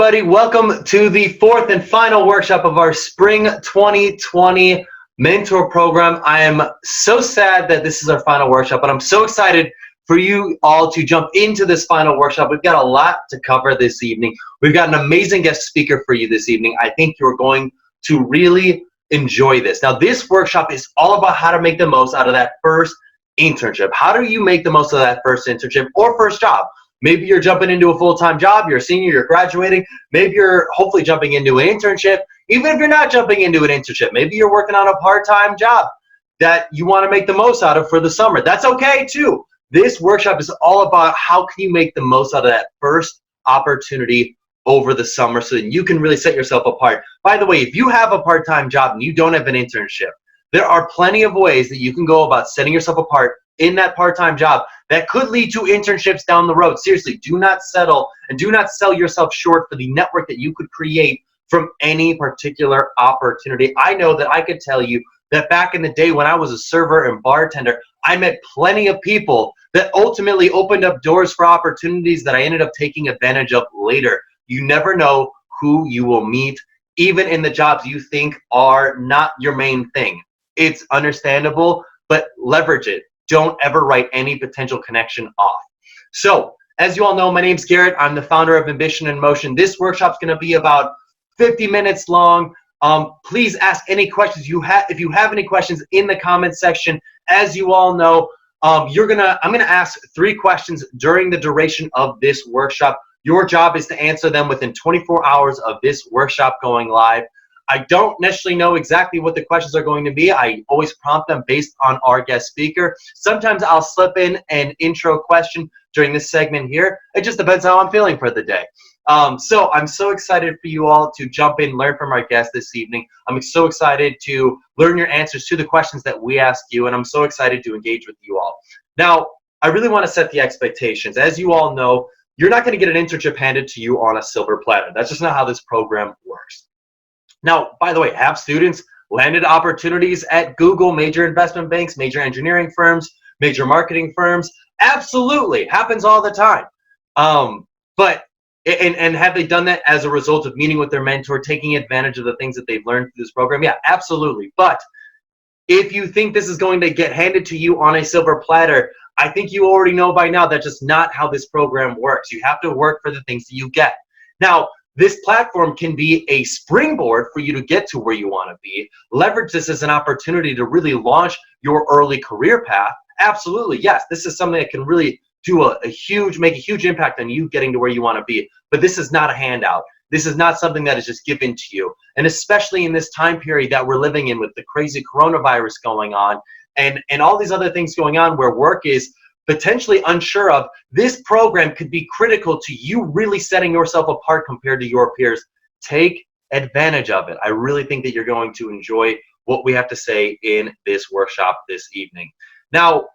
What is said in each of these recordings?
everybody. Welcome to the fourth and final workshop of our Spring 2020 Mentor Program. I am so sad that this is our final workshop, but I'm so excited for you all to jump into this final workshop. We've got a lot to cover this evening. We've got an amazing guest speaker for you this evening. I think you're going to really enjoy this. Now, this workshop is all about how to make the most out of that first internship. How do you make the most of that first internship or first job? Maybe you're jumping into a full-time job, you're a senior, you're graduating. Maybe you're hopefully jumping into an internship. Even if you're not jumping into an internship, maybe you're working on a part-time job that you want to make the most out of for the summer. That's okay too. This workshop is all about how can you make the most out of that first opportunity over the summer so that you can really set yourself apart. By the way, if you have a part-time job and you don't have an internship, there are plenty of ways that you can go about setting yourself apart in that part-time job that could lead to internships down the road. Seriously, do not settle and do not sell yourself short for the network that you could create from any particular opportunity. I know that I could tell you that back in the day when I was a server and bartender, I met plenty of people that ultimately opened up doors for opportunities that I ended up taking advantage of later. You never know who you will meet, even in the jobs you think are not your main thing. It's understandable, but leverage it. Don't ever write any potential connection off. So, as you all know, my name's Garrett. I'm the founder of Ambition in Motion. This workshop's going to be about 50 minutes long. Please ask any questions you have. If you have any questions in the comments section, as you all know, I'm going to ask 3 questions during the duration of this workshop. Your job is to answer them within 24 hours of this workshop going live. I don't necessarily know exactly what the questions are going to be. I always prompt them based on our guest speaker. Sometimes I'll slip in an intro question during this segment here. It just depends how I'm feeling for the day. So I'm so excited for you all to jump in, learn from our guest this evening. I'm so excited to learn your answers to the questions that we ask you, and I'm so excited to engage with you all. Now, I really want to set the expectations. As you all know, you're not going to get an internship handed to you on a silver platter. That's just not how this program works. Now, by the way, have students landed opportunities at Google, major investment banks, major engineering firms, major marketing firms? Absolutely. Happens all the time. But have they done that as a result of meeting with their mentor, taking advantage of the things that they've learned through this program? Yeah, absolutely. But if you think this is going to get handed to you on a silver platter, I think you already know by now that's just not how this program works. You have to work for the things that you get. Now, this platform can be a springboard for you to get to where you want to be. Leverage this as an opportunity to really launch your early career path. Absolutely, yes, this is something that can really do make a huge impact on you getting to where you want to be. But this is not a handout. This is not something that is just given to you. And especially in this time period that we're living in with the crazy coronavirus going on and all these other things going on where work is potentially unsure of, this program could be critical to you really setting yourself apart compared to your peers. Take advantage of it. I really think that you're going to enjoy what we have to say in this workshop this evening. Now,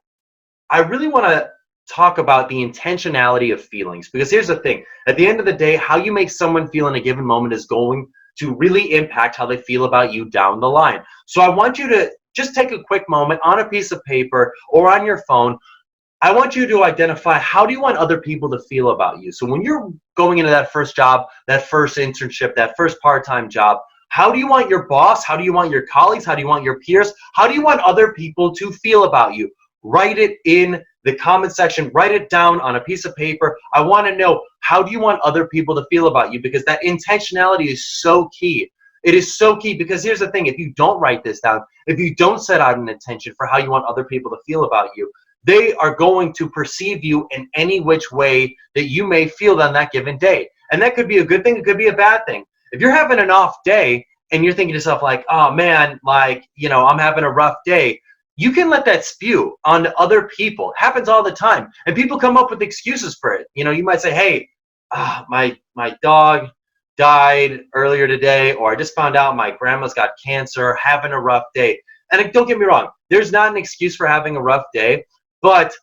I really want to talk about the intentionality of feelings, because here's the thing. At the end of the day, how you make someone feel in a given moment is going to really impact how they feel about you down the line. So I want you to just take a quick moment on a piece of paper or on your phone. I want you to identify, how do you want other people to feel about you? So when you're going into that first job, that first internship, that first part-time job, how do you want your boss? How do you want your colleagues? How do you want your peers? How do you want other people to feel about you? Write it in the comment section. Write it down on a piece of paper. I want to know, how do you want other people to feel about you? Because that intentionality is so key. It is so key, because here's the thing. If you don't write this down, if you don't set out an intention for how you want other people to feel about you, they are going to perceive you in any which way that you may feel on that given day. And that could be a good thing, it could be a bad thing. If you're having an off day and you're thinking to yourself like, oh man, like, I'm having a rough day, you can let that spew onto other people. It happens all the time. And people come up with excuses for it. You might say, hey, my dog died earlier today, or I just found out my grandma's got cancer, having a rough day. And don't get me wrong, there's not an excuse for having a rough day. But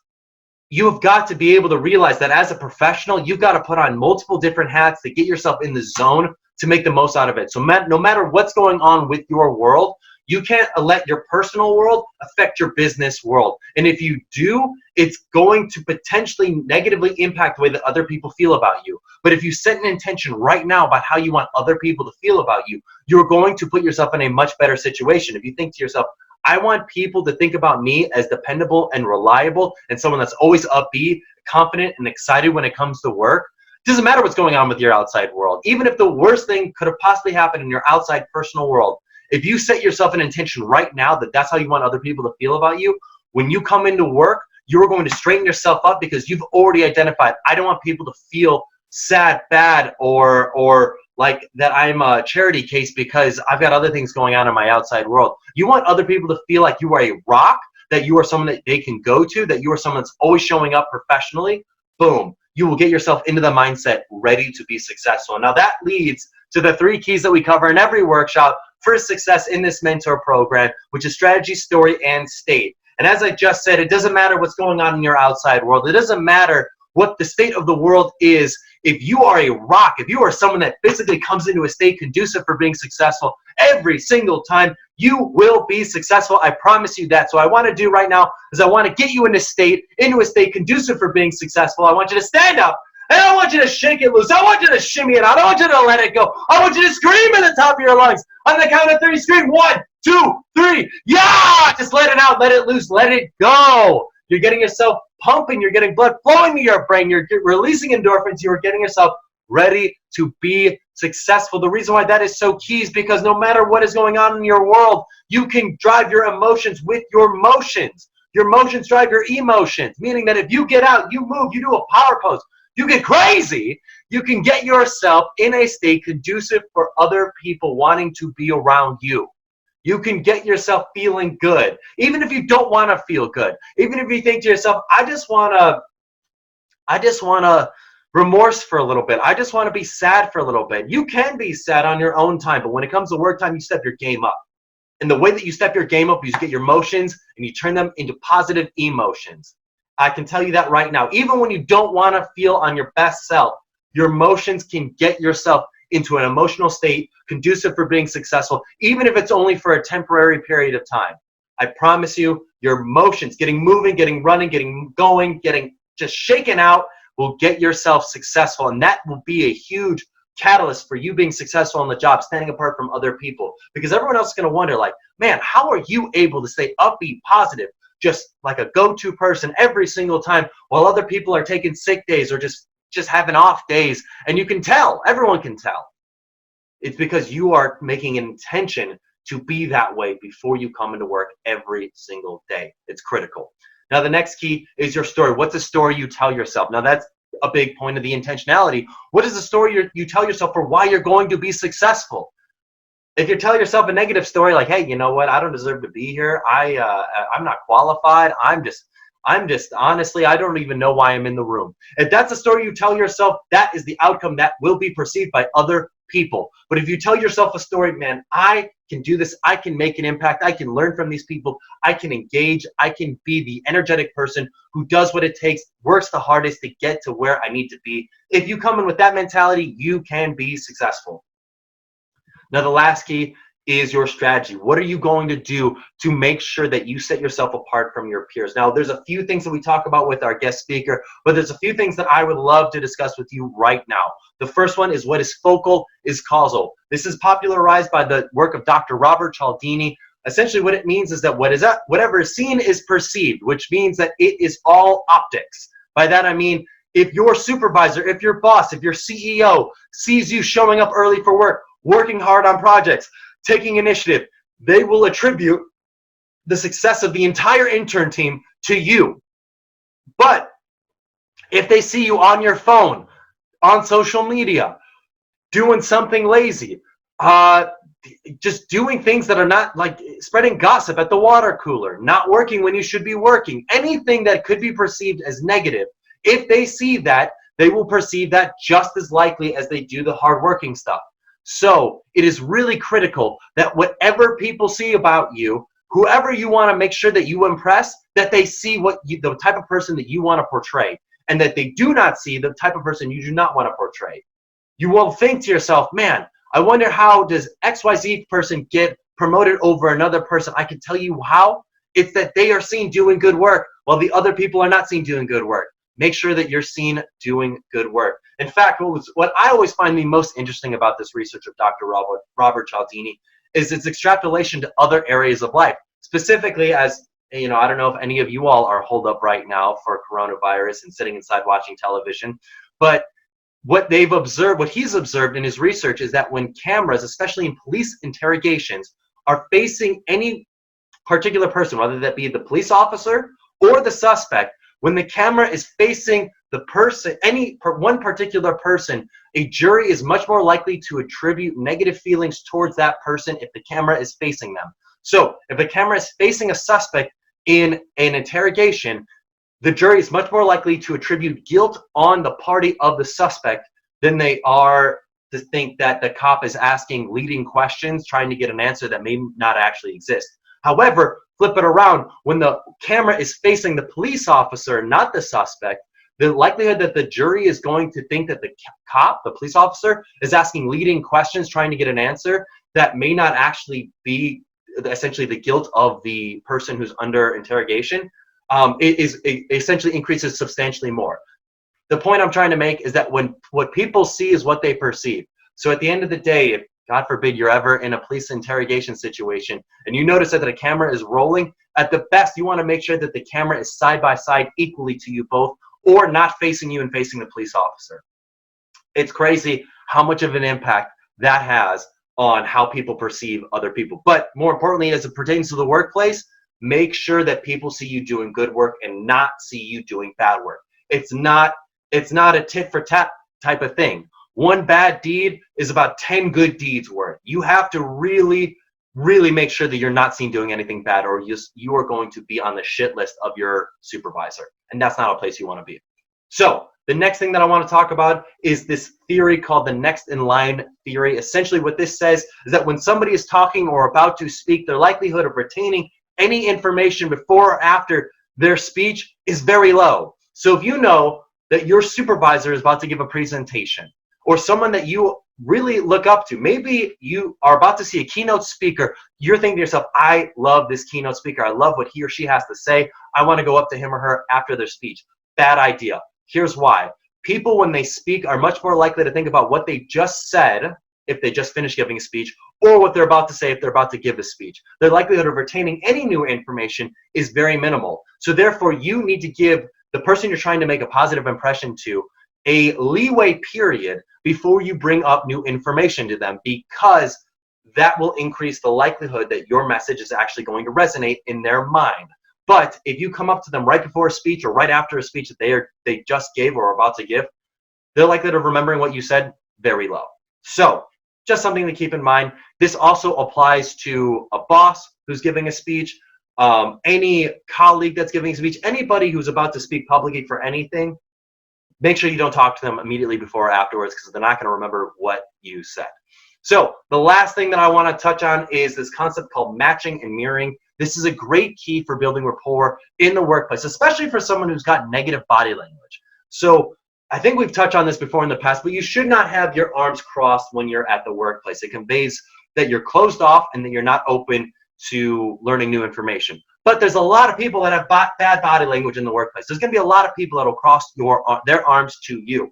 you've got to be able to realize that as a professional, you've got to put on multiple different hats to get yourself in the zone to make the most out of it. So no matter what's going on with your world, You can't let your personal world affect your business world. And if you do, it's going to potentially negatively impact the way that other people feel about you. But if you set an intention right now about how you want other people to feel about you, you're going to put yourself in a much better situation. If you think to yourself, I want people to think about me as dependable and reliable and someone that's always upbeat, confident, and excited when it comes to work. It doesn't matter what's going on with your outside world. Even if the worst thing could have possibly happened in your outside personal world, if you set yourself an intention right now that that's how you want other people to feel about you, when you come into work, you're going to straighten yourself up because you've already identified, I don't want people to feel sad, bad, or like that I'm a charity case because I've got other things going on in my outside world. You want other people to feel like you are a rock, that you are someone that they can go to, that you are someone that's always showing up professionally. Boom. You will get yourself into the mindset ready to be successful. Now that leads to the 3 keys that we cover in every workshop for success in this mentor program, which is strategy, story, and state. And as I just said, it doesn't matter what's going on in your outside world. It doesn't matter what the state of the world is. If you are a rock, if you are someone that physically comes into a state conducive for being successful every single time, you will be successful. I promise you that. So what I want to do right now is I want to get you into a state conducive for being successful. I want you to stand up. And I want you to shake it loose. I want you to shimmy it out. I want you to let it go. I want you to scream at the top of your lungs. On the count of 3, scream 1, 2, 3. Yeah! Just let it out. Let it loose. Let it go. You're getting yourself pumping. You're getting blood flowing to your brain. You're releasing endorphins. You're getting yourself ready to be successful. The reason why that is so key is because no matter what is going on in your world, you can drive your emotions with your motions. Your motions drive your emotions, meaning that if you get out, you move, you do a power pose, you get crazy, you can get yourself in a state conducive for other people wanting to be around you. You can get yourself feeling good, even if you don't want to feel good. Even if you think to yourself, I just want to remorse for a little bit. I just want to be sad for a little bit. You can be sad on your own time, but when it comes to work time, you step your game up. And the way that you step your game up is you get your emotions and you turn them into positive emotions. I can tell you that right now. Even when you don't want to feel on your best self, your emotions can get yourself into an emotional state conducive for being successful, even if it's only for a temporary period of time. I promise you, your emotions, getting moving, getting running, getting going, getting just shaken out, will get yourself successful. And that will be a huge catalyst for you being successful on the job, standing apart from other people. Because everyone else is going to wonder, like, man, how are you able to stay upbeat, positive, just like a go-to person every single time while other people are taking sick days or just having off days? And you can tell, everyone can tell. It's because you are making an intention to be that way before you come into work every single day. It's critical. Now, the next key is your story. What's the story you tell yourself? Now, that's a big point of the intentionality. What is the story you tell yourself for why you're going to be successful? If you tell yourself a negative story like, hey, you know what, I don't deserve to be here, I'm not qualified, I'm just honestly, I don't even know why I'm in the room. If that's a story you tell yourself, that is the outcome that will be perceived by other people. But if you tell yourself a story, man, I can do this, I can make an impact, I can learn from these people, I can engage, I can be the energetic person who does what it takes, works the hardest to get to where I need to be. If you come in with that mentality, you can be successful. Now, the last key is your strategy. What are you going to do to make sure that you set yourself apart from your peers? Now, there's a few things that we talk about with our guest speaker, but there's a few things that I would love to discuss with you right now. The first one is what is focal is causal. This is popularized by the work of Dr. Robert Cialdini. Essentially, what it means is that whatever is seen is perceived, which means that it is all optics. By that, I mean, if your supervisor, if your boss, if your CEO sees you showing up early for work, working hard on projects, taking initiative, they will attribute the success of the entire intern team to you. But if they see you on your phone, on social media, doing something lazy, just doing things that are not, like spreading gossip at the water cooler, not working when you should be working, anything that could be perceived as negative, if they see that, they will perceive that just as likely as they do the hardworking stuff. So it is really critical that whatever people see about you, whoever you want to make sure that you impress, that they see the type of person that you want to portray, and that they do not see the type of person you do not want to portray. You will think to yourself, man, I wonder how does XYZ person get promoted over another person. I can tell you how. It's that they are seen doing good work while the other people are not seen doing good work. Make sure that you're seen doing good work. In fact, what I always find the most interesting about this research of Dr. Robert Cialdini is its extrapolation to other areas of life. Specifically, as you know, I don't know if any of you all are holed up right now for coronavirus and sitting inside watching television, but what he's observed in his research is that when cameras, especially in police interrogations, are facing any particular person, whether that be the police officer or the suspect, when the camera is facing the person, one particular person, a jury is much more likely to attribute negative feelings towards that person if the camera is facing them. So if the camera is facing a suspect in an interrogation, the jury is much more likely to attribute guilt on the party of the suspect than they are to think that the cop is asking leading questions, trying to get an answer that may not actually exist. However, flip it around. When the camera is facing the police officer, not the suspect, the likelihood that the jury is going to think that the cop, the police officer, is asking leading questions, trying to get an answer that may not actually be essentially the guilt of the person who's under interrogation, it essentially increases substantially more. The point I'm trying to make is that when what people see is what they perceive. So at the end of the day, if God forbid you're ever in a police interrogation situation and you notice that the camera is rolling, at the best you want to make sure that the camera is side by side equally to you both, or not facing you and facing the police officer. It's crazy how much of an impact that has on how people perceive other people. But more importantly, as it pertains to the workplace, make sure that people see you doing good work and not see you doing bad work. It's not a tit for tat type of thing. One bad deed is about 10 good deeds worth. You have to really make sure that you're not seen doing anything bad, or you are going to be on the shit list of your supervisor. And that's not a place you want to be. So the next thing that I want to talk about is this theory called the next in line theory. Essentially what this says is that when somebody is talking or about to speak, their likelihood of retaining any information before or after their speech is very low. So if you know that your supervisor is about to give a presentation, or someone that you really look up to, maybe you are about to see a keynote speaker, you're thinking to yourself, I love this keynote speaker, I love what he or she has to say, I want to go up to him or her after their speech. Bad idea. Here's why. People, when they speak, are much more likely to think about what they just said if they just finished giving a speech, or what they're about to say if they're about to give a speech. Their likelihood of retaining any new information is very minimal. So therefore, you need to give the person you're trying to make a positive impression to a leeway period before you bring up new information to them, because that will increase the likelihood that your message is actually going to resonate in their mind. But if you come up to them right before a speech or right after a speech that they just gave or are about to give, their likelihood of remembering what you said, very low. So just something to keep in mind. This also applies to a boss who's giving a speech, any colleague that's giving a speech, anybody who's about to speak publicly for anything. Make sure you don't talk to them immediately before or afterwards, because they're not going to remember what you said. So the last thing that I want to touch on is this concept called matching and mirroring. This is a great key for building rapport in the workplace, especially for someone who's got negative body language. So I think we've touched on this before in the past, but you should not have your arms crossed when you're at the workplace. It conveys that you're closed off and that you're not open to learning new information. But there's a lot of people that have bad body language in the workplace. There's going to be a lot of people that will cross their arms to you.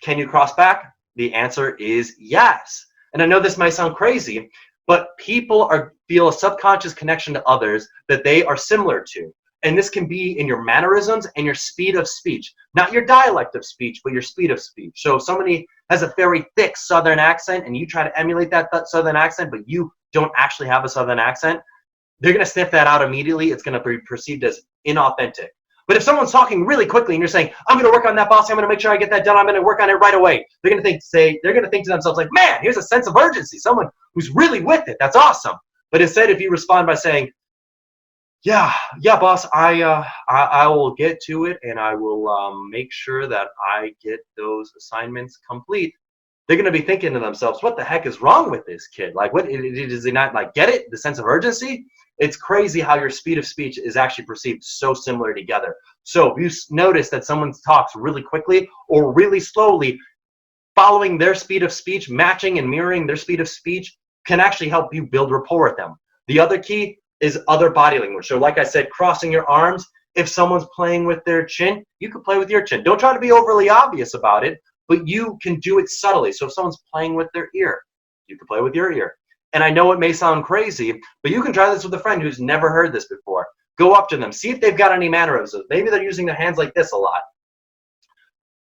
Can you cross back? The answer is yes. And I know this might sound crazy, but people feel a subconscious connection to others that they are similar to. And this can be in your mannerisms and your speed of speech. Not your dialect of speech, but your speed of speech. So if somebody has a very thick Southern accent and you try to emulate that Southern accent, but you don't actually have a Southern accent, they're going to sniff that out immediately. It's going to be perceived as inauthentic. But if someone's talking really quickly and you're saying, I'm going to work on that, boss, I'm going to make sure I get that done, I'm going to work on it right away, they're going to think to themselves like, man, here's a sense of urgency, someone who's really with it. That's awesome. But instead, if you respond by saying, yeah, boss, I will get to it, and I will make sure that I get those assignments complete, they're going to be thinking to themselves, what the heck is wrong with this kid? Like, what, does he not like get it? The sense of urgency? It's crazy how your speed of speech is actually perceived so similar together. So if you notice that someone talks really quickly or really slowly, following their speed of speech, matching and mirroring their speed of speech, can actually help you build rapport with them. The other key is other body language. So like I said, crossing your arms. If someone's playing with their chin, you can play with your chin. Don't try to be overly obvious about it, but you can do it subtly. So if someone's playing with their ear, you can play with your ear. And I know it may sound crazy, but you can try this with a friend who's never heard this before. Go up to them, see if they've got any mannerisms. Maybe they're using their hands like this a lot.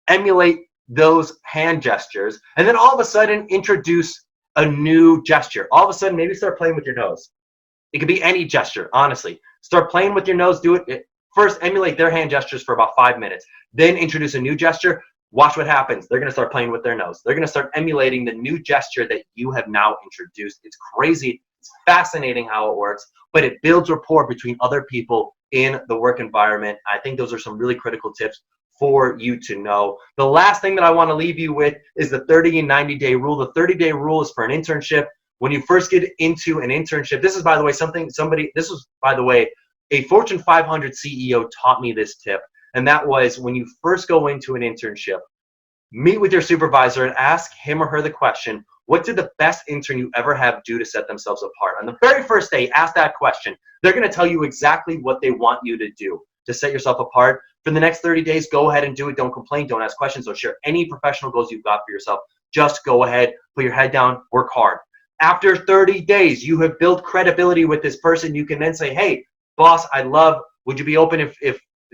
Emulate those hand gestures, and then all of a sudden introduce a new gesture. All of a sudden, maybe start playing with your nose. It could be any gesture, honestly. Start playing with your nose. Do it. First, emulate their hand gestures for about 5 minutes. Then introduce a new gesture. Watch what happens. They're going to start playing with their nose. They're going to start emulating the new gesture that you have now introduced. It's crazy. It's fascinating how it works, but it builds rapport between other people in the work environment. I think those are some really critical tips for you to know. The last thing that I want to leave you with is the 30 and 90-day rule. The 30-day rule is for an internship. When you first get into an internship, this is, by the way, a Fortune 500 CEO taught me this tip, and that was when you first go into an internship, meet with your supervisor and ask him or her the question, what did the best intern you ever have do to set themselves apart? On the very first day, ask that question. They're going to tell you exactly what they want you to do to set yourself apart. For the next 30 days, go ahead and do it. Don't complain. Don't ask questions. Don't share any professional goals you've got for yourself. Just go ahead, put your head down, work hard. After 30 days, you have built credibility with this person. You can then say, hey, boss, would you be open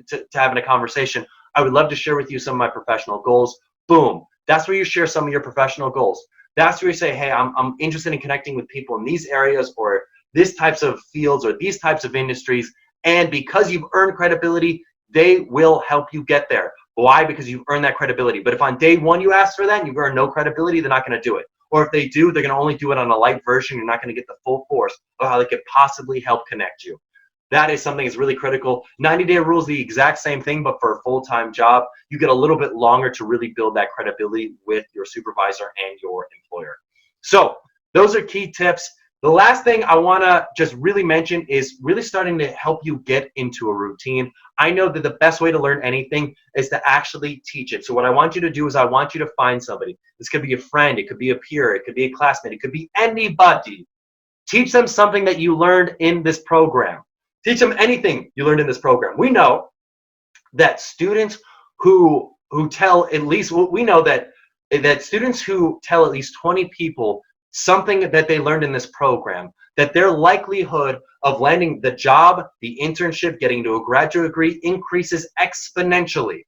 to having a conversation? I would love to share with you some of my professional goals. Boom. That's where you share some of your professional goals. That's where you say, hey, I'm interested in connecting with people in these areas or these types of fields or these types of industries. And because you've earned credibility, they will help you get there. Why? Because you've earned that credibility. But if on day one you ask for that and you've earned no credibility, they're not going to do it. Or if they do, they're going to only do it on a light version. You're not going to get the full force of how they could possibly help connect you. That is something that's really critical. 90-day rule is the exact same thing, but for a full-time job. You get a little bit longer to really build that credibility with your supervisor and your employer. So those are key tips. The last thing I want to just really mention is really starting to help you get into a routine. I know that the best way to learn anything is to actually teach it. So what I want you to do is I want you to find somebody. This could be a friend. It could be a peer. It could be a classmate. It could be anybody. Teach them something that you learned in this program. Teach them anything you learned in this program. We know that students who tell at least, we know that students who tell at least 20 people something that they learned in this program, that their likelihood of landing the job, the internship, getting to a graduate degree increases exponentially.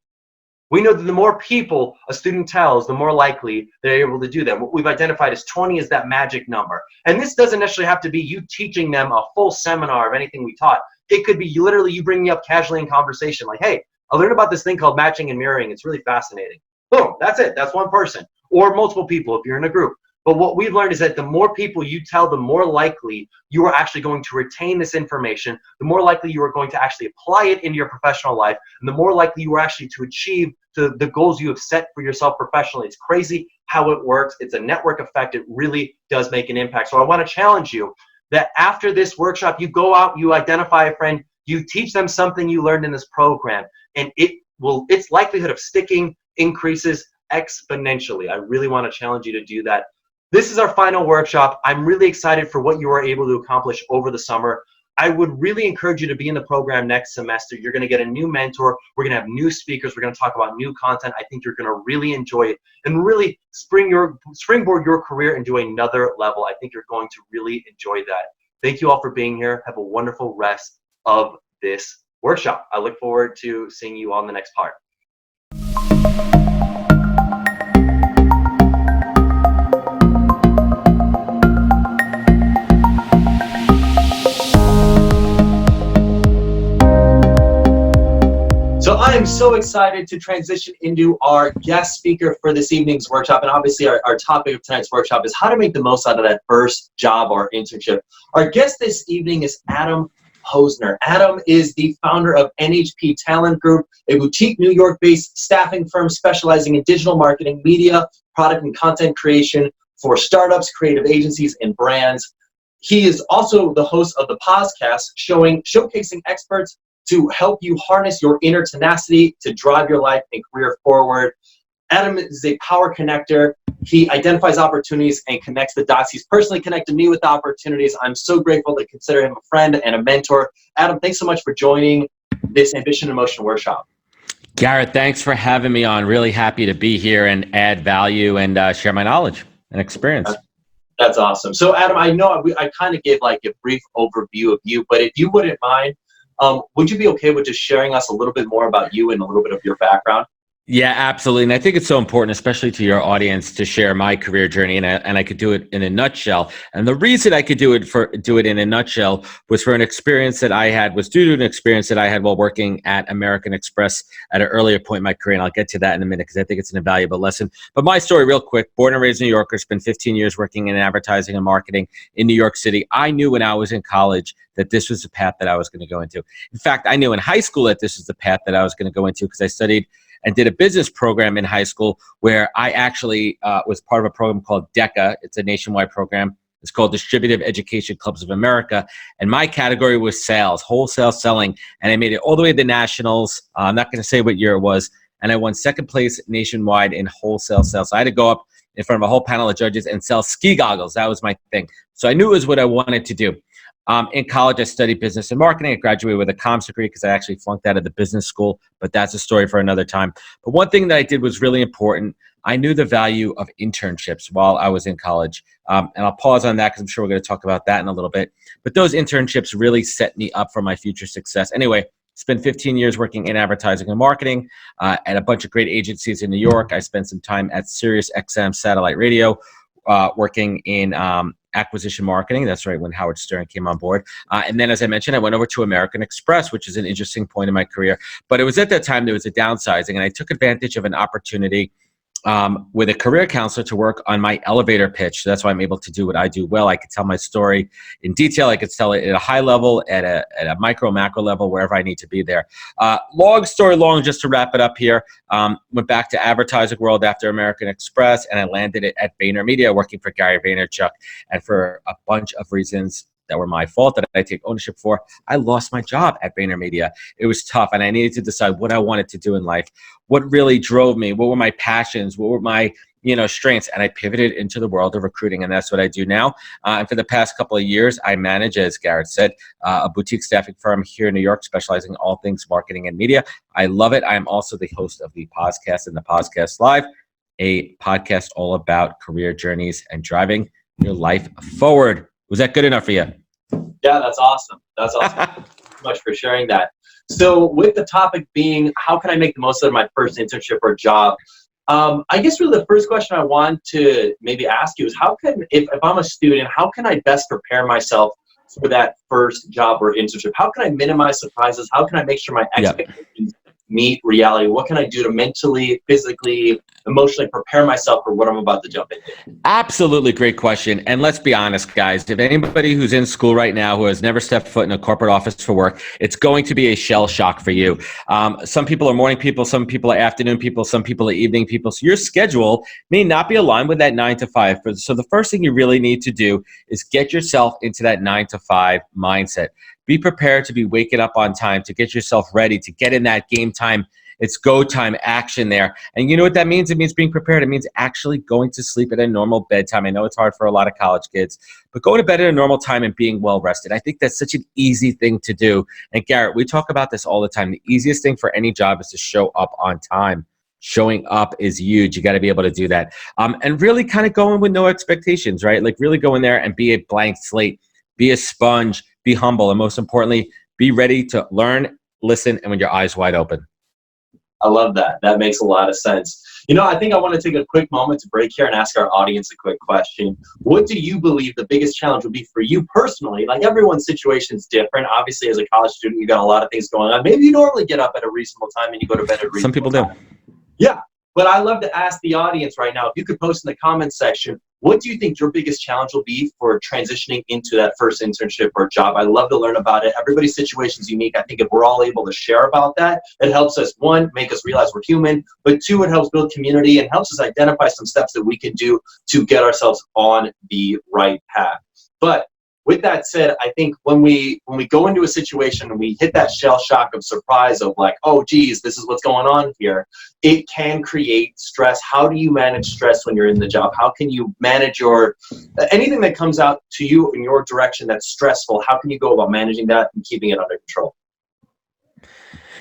We know that the more people a student tells, the more likely they're able to do that. What we've identified as 20 is that magic number. And this doesn't necessarily have to be you teaching them a full seminar of anything we taught. It could be literally you bringing up casually in conversation, like, hey, I learned about this thing called matching and mirroring. It's really fascinating. Boom, that's it. That's one person. Or multiple people if you're in a group. But what we've learned is that the more people you tell, the more likely you are actually going to retain this information, the more likely you are going to actually apply it into your professional life, and the more likely you are actually to achieve the goals you have set for yourself professionally. It's crazy how it works. It's a network effect. It really does make an impact. So I want to challenge you that after this workshop, you go out, you identify a friend, you teach them something you learned in this program, and its likelihood of sticking increases exponentially. I really want to challenge you to do that. This is our final workshop. I'm really excited for what you are able to accomplish over the summer. I would really encourage you to be in the program next semester. You're going to get a new mentor. We're going to have new speakers. We're going to talk about new content. I think you're going to really enjoy it and really springboard your career into another level. I think you're going to really enjoy that. Thank you all for being here. Have a wonderful rest of this workshop. I look forward to seeing you on the next part. So I am so excited to transition into our guest speaker for this evening's workshop. And obviously our topic of tonight's workshop is how to make the most out of that first job or internship. Our guest this evening is Adam Posner. Adam is the founder of NHP Talent Group, a boutique New York-based staffing firm specializing in digital marketing, media, product, and content creation for startups, creative agencies, and brands. He is also the host of the podcast showcasing experts to help you harness your inner tenacity to drive your life and career forward. Adam is a power connector He identifies opportunities and connects the dots. He's personally connected me with opportunities. I'm so grateful to consider him a friend and a mentor. Adam, thanks so much for joining this Ambition and Motion workshop. Garrett, thanks for having me on. Really happy to be here and add value and share my knowledge and experience. That's awesome. So Adam, I know I kind of gave like a brief overview of you, but if you wouldn't mind, would you be okay with just sharing us a little bit more about you and a little bit of your background? Yeah, absolutely. And I think it's so important, especially to your audience, to share my career journey, and I could do it in a nutshell. And the reason I could do it in a nutshell was for an experience that I had, was due to an experience that I had while working at American Express at an earlier point in my career. And I'll get to that in a minute because I think it's an invaluable lesson. But my story real quick, born and raised in New York, spent 15 years working in advertising and marketing in New York City. I knew when I was in college that this was the path that I was going to go into. In fact, I knew in high school that this was the path that I was going to go into because I studied and did a business program in high school where I actually was part of a program called DECA. It's a nationwide program. It's called Distributive Education Clubs of America. And my category was sales, wholesale selling. And I made it all the way to the nationals. I'm not going to say what year it was. And I won second place nationwide in wholesale sales. So I had to go up in front of a whole panel of judges and sell ski goggles. That was my thing. So I knew it was what I wanted to do. In college, I studied business and marketing. I graduated with a comms degree because I actually flunked out of the business school, but that's a story for another time. But one thing that I did was really important. I knew the value of internships while I was in college. And I'll pause on that because I'm sure we're going to talk about that in a little bit. But those internships really set me up for my future success. Anyway, spent 15 years working in advertising and marketing at a bunch of great agencies in New York. I spent some time at Sirius XM satellite radio, working in acquisition marketing. That's right, when Howard Stern came on board. And then, as I mentioned, I went over to American Express, which is an interesting point in my career. But it was at that time there was a downsizing, and I took advantage of an opportunity with a career counselor to work on my elevator pitch. So that's why I'm able to do what I do well. I could tell my story in detail. I could tell it at a high level, at a micro, macro level, wherever I need to be there. Long story long, just to wrap it up here, went back to advertising world after American Express, and I landed it at VaynerMedia, working for Gary Vaynerchuk. And for a bunch of reasons that were my fault, that I take ownership for, I lost my job at VaynerMedia. It was tough, and I needed to decide what I wanted to do in life, what really drove me, what were my passions, what were my strengths, and I pivoted into the world of recruiting, and that's what I do now. And for the past couple of years, I manage, as Garrett said, a boutique staffing firm here in New York, specializing in all things marketing and media. I love it. I'm also the host of the podcast and the Podcast Live, a podcast all about career journeys and driving your life forward. Was that good enough for you? Yeah, that's awesome. That's awesome. Thank you so much for sharing that. So with the topic being, how can I make the most out of my first internship or job? I guess really the first question I want to maybe ask you is, if I'm a student, how can I best prepare myself for that first job or internship? How can I minimize surprises? How can I make sure my expectations meet reality? What can I do to mentally, physically, emotionally prepare myself for what I'm about to jump into? Absolutely great question. And let's be honest, guys, if anybody who's in school right now who has never stepped foot in a corporate office for work, it's going to be a shell shock for you. Some people are morning people, some people are afternoon people, some people are evening people. So your schedule may not be aligned with that 9 to 5. So the first thing you really need to do is get yourself into that 9 to 5 mindset. Be prepared to be waking up on time, to get yourself ready, to get in that game time. It's go time action there. And you know what that means? It means being prepared. It means actually going to sleep at a normal bedtime. I know it's hard for a lot of college kids, but going to bed at a normal time and being well rested. I think that's such an easy thing to do. And Garrett, we talk about this all the time. The easiest thing for any job is to show up on time. Showing up is huge. You got to be able to do that. And really kind of go in with no expectations, right? Like really go in there and be a blank slate, be a sponge, be humble, and most importantly, be ready to learn, listen, and with your eyes wide open. I love that. That makes a lot of sense. I think I want to take a quick moment to break here and ask our audience a quick question. What do you believe the biggest challenge would be for you personally? Like, everyone's situation is different. Obviously, as a college student, you got a lot of things going on. Maybe you normally get up at a reasonable time and you go to bed at a reasonable time. Some people do. Yeah. But I'd love to ask the audience right now, if you could post in the comments section, what do you think your biggest challenge will be for transitioning into that first internship or job? I'd love to learn about it. Everybody's situation is unique. I think if we're all able to share about that, it helps us, one, make us realize we're human, but two, it helps build community and helps us identify some steps that we can do to get ourselves on the right path. But with that said, I think when we go into a situation and we hit that shell shock of surprise of like, oh geez, this is what's going on here, it can create stress. How do you manage stress when you're in the job? How can you manage anything that comes out to you in your direction that's stressful? How can you go about managing that and keeping it under control?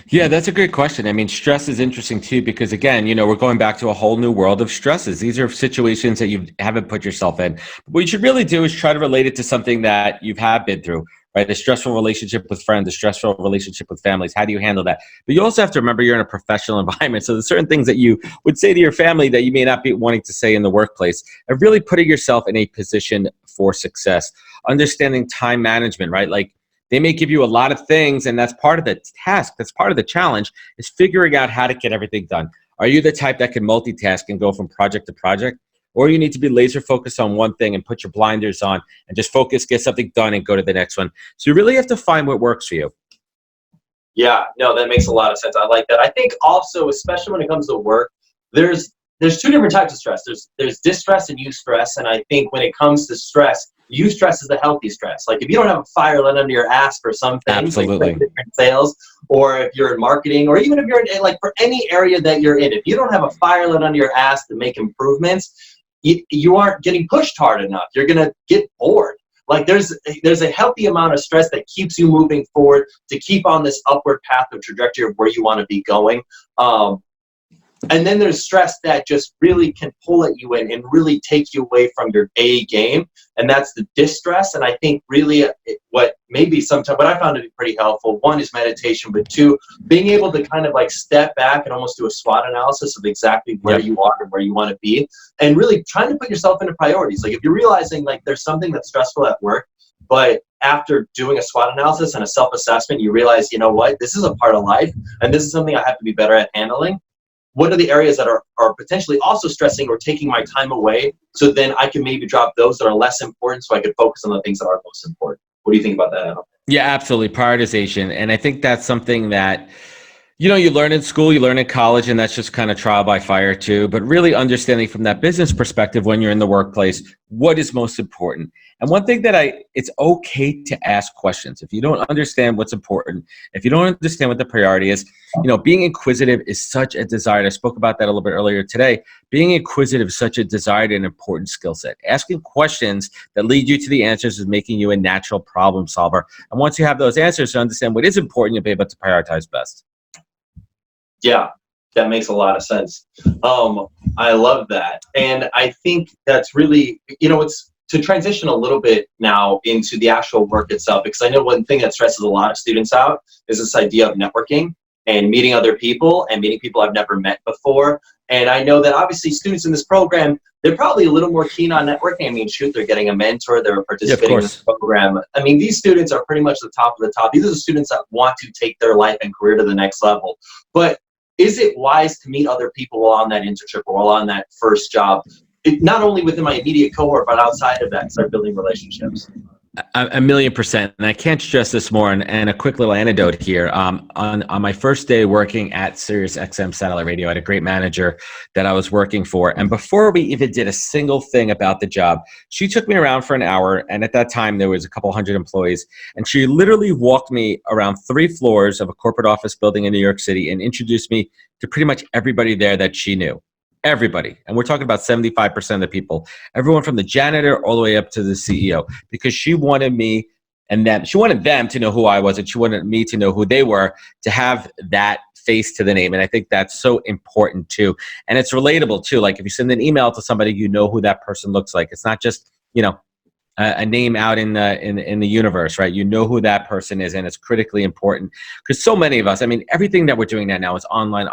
Yeah, that's a great question. I mean, stress is interesting too, because again, we're going back to a whole new world of stresses. These are situations that you haven't put yourself in. What you should really do is try to relate it to something that you have been through, right? A stressful relationship with friends, a stressful relationship with families. How do you handle that? But you also have to remember you're in a professional environment. So there's certain things that you would say to your family that you may not be wanting to say in the workplace, and really putting yourself in a position for success. Understanding time management, right? Like, they may give you a lot of things, and that's part of the task. That's part of the challenge, is figuring out how to get everything done. Are you the type that can multitask and go from project to project? Or you need to be laser focused on one thing and put your blinders on and just focus, get something done, and go to the next one. So you really have to find what works for you. Yeah, no, that makes a lot of sense. I like that. I think also, especially when it comes to work, there's two different types of stress. There's distress and eustress. And I think when it comes to stress, eustress is the healthy stress. Like if you don't have a fire lit under your ass for some things, absolutely, like different sales, or if you're in marketing, or even if you're in, like for any area that you're in, if you don't have a fire lit under your ass to make improvements, you aren't getting pushed hard enough. You're gonna get bored. Like there's a healthy amount of stress that keeps you moving forward to keep on this upward path of trajectory of where you want to be going. And then there's stress that just really can pull at you and really take you away from your A game. And that's the distress. And I think really what I found to be pretty helpful, one is meditation, but two, being able to kind of like step back and almost do a SWOT analysis of exactly where you are and where you want to be. And really trying to put yourself into priorities. Like if you're realizing like there's something that's stressful at work, but after doing a SWOT analysis and a self-assessment, you realize, you know what, this is a part of life and this is something I have to be better at handling. What are the areas that are potentially also stressing or taking my time away, so then I can maybe drop those that are less important so I can focus on the things that are most important? What do you think about that, Adam? Yeah, absolutely. Prioritization. And I think that's something that, you learn in school, you learn in college, and that's just kind of trial by fire too. But really understanding from that business perspective when you're in the workplace, what is most important. And one thing that it's okay to ask questions. If you don't understand what's important, if you don't understand what the priority is, being inquisitive is such a desired. I spoke about that a little bit earlier today. Being inquisitive is such a desired and important skill set. Asking questions that lead you to the answers is making you a natural problem solver. And once you have those answers to understand what is important, you'll be able to prioritize best. Yeah, that makes a lot of sense. I love that. And I think that's really, it's to transition a little bit now into the actual work itself, because I know one thing that stresses a lot of students out is this idea of networking and meeting other people and meeting people I've never met before. And I know that obviously students in this program, they're probably a little more keen on networking. I mean, shoot, they're getting a mentor, they're participating in this program. I mean, these students are pretty much the top of the top. These are the students that want to take their life and career to the next level. But is it wise to meet other people while on that internship or while on that first job? Not only within my immediate cohort, but outside of that, start building relationships. 1,000,000%. And I can't stress this more. And a quick little anecdote here. On my first day working at Sirius XM Satellite Radio, I had a great manager that I was working for. And before we even did a single thing about the job, she took me around for an hour. And at that time, there was a couple hundred employees. And she literally walked me around 3 floors of a corporate office building in New York City and introduced me to pretty much everybody there that she knew. Everybody. And we're talking about 75% of the people, everyone from the janitor all the way up to the CEO, because she wanted me and them. She wanted them to know who I was, and she wanted me to know who they were, to have that face to the name. And I think that's so important too. And it's relatable too. Like if you send an email to somebody, you know who that person looks like. It's not just, a name out in the universe, right? You know who that person is, and it's critically important because so many of us, I mean, everything that we're doing now is online,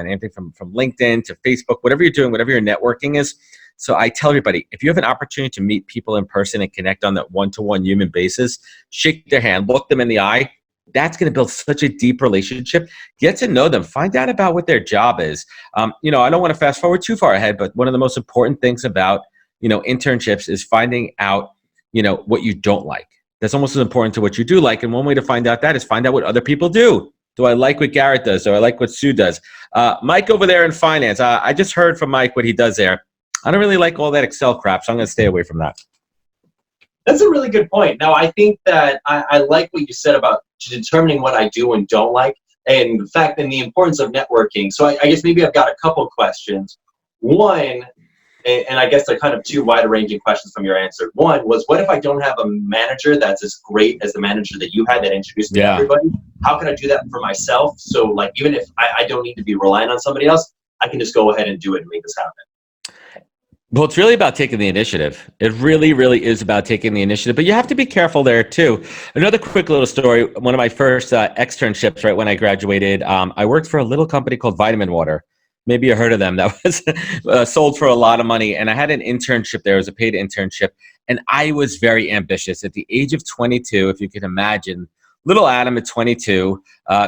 anything from LinkedIn to Facebook, whatever you're doing, whatever your networking is. So I tell everybody, if you have an opportunity to meet people in person and connect on that one-to-one human basis, shake their hand, look them in the eye. That's going to build such a deep relationship. Get to know them. Find out about what their job is. I don't want to fast forward too far ahead, but one of the most important things about internships is finding out, what you don't like. That's almost as important to what you do like. And one way to find out that is find out what other people do. Do I like what Garrett does? Do I like what Sue does? Mike over there in finance. I just heard from Mike what he does there. I don't really like all that Excel crap, so I'm going to stay away from that. That's a really good point. Now, I think that I like what you said about determining what I do and don't like, and the fact and the importance of networking. So I guess maybe I've got a couple questions. One, and I guess they're kind of two wide-ranging questions from your answer. One was, what if I don't have a manager that's as great as the manager that you had that introduced me to everybody? How can I do that for myself? So, like, even if I don't need to be relying on somebody else, I can just go ahead and do it and make this happen. Well, it's really about taking the initiative. It really, really is about taking the initiative, but you have to be careful there too. Another quick little story. One of my first externships, right when I graduated, I worked for a little company called Vitamin Water. Maybe you heard of them. That was sold for a lot of money. And I had an internship there. It was a paid internship. And I was very ambitious. At the age of 22, if you can imagine, little Adam at 22,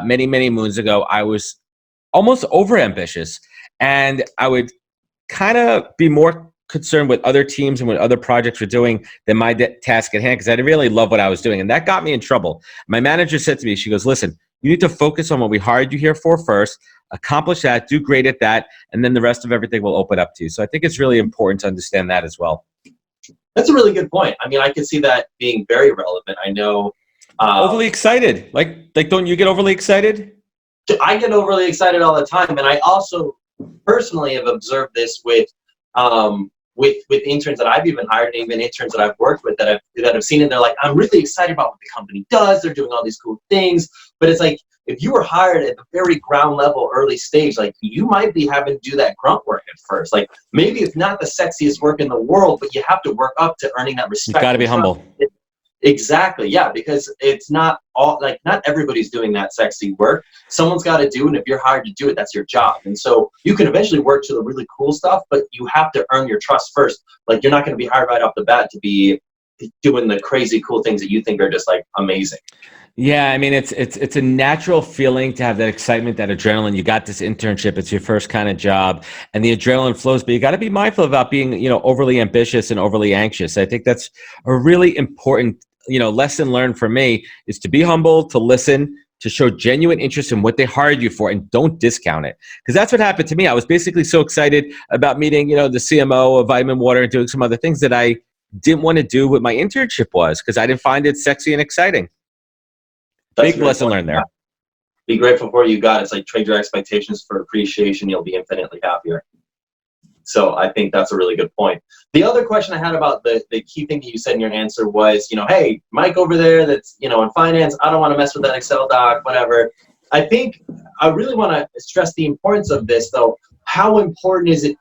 many, many moons ago, I was almost over ambitious. And I would kind of be more concerned with other teams and what other projects were doing than my task at hand, because I really love what I was doing. And that got me in trouble. My manager said to me, she goes, listen, you need to focus on what we hired you here for first, accomplish that, do great at that, and then the rest of everything will open up to you. So I think it's really important to understand that as well. That's a really good point. I mean, I can see that being very relevant. I know. Overly excited. Like, don't you get overly excited? I get overly excited all the time. And I also personally have observed this with interns that I've even hired, and even interns that I've worked with that I've seen, and they're like, I'm really excited about what the company does. They're doing all these cool things. But it's like, if you were hired at the very ground level, early stage, like, you might be having to do that grunt work at first. Like, maybe it's not the sexiest work in the world, but you have to work up to earning that respect. You've got to be humble. Exactly. Yeah. Because it's not all, like, not everybody's doing that sexy work. Someone's got to do it. And if you're hired to do it, that's your job. And so you can eventually work to the really cool stuff, but you have to earn your trust first. Like, you're not going to be hired right off the bat to be doing the crazy cool things that you think are just like amazing. Yeah, I mean, it's a natural feeling to have that excitement, that adrenaline. You got this internship; it's your first kind of job, and the adrenaline flows. But you got to be mindful about being, overly ambitious and overly anxious. I think that's a really important, lesson learned for me, is to be humble, to listen, to show genuine interest in what they hired you for, and don't discount it. Because that's what happened to me. I was basically so excited about meeting, the CMO of Vitamin Water and doing some other things that I didn't want to do what my internship was, because I didn't find it sexy and exciting. Big lesson learned there. Be grateful for what you got. It's like, trade your expectations for appreciation. You'll be infinitely happier. So I think that's a really good point. The other question I had about the key thing that you said in your answer was, hey, Mike over there that's, in finance, I don't want to mess with that Excel doc, whatever. I think I really want to stress the importance of this, though. How important is it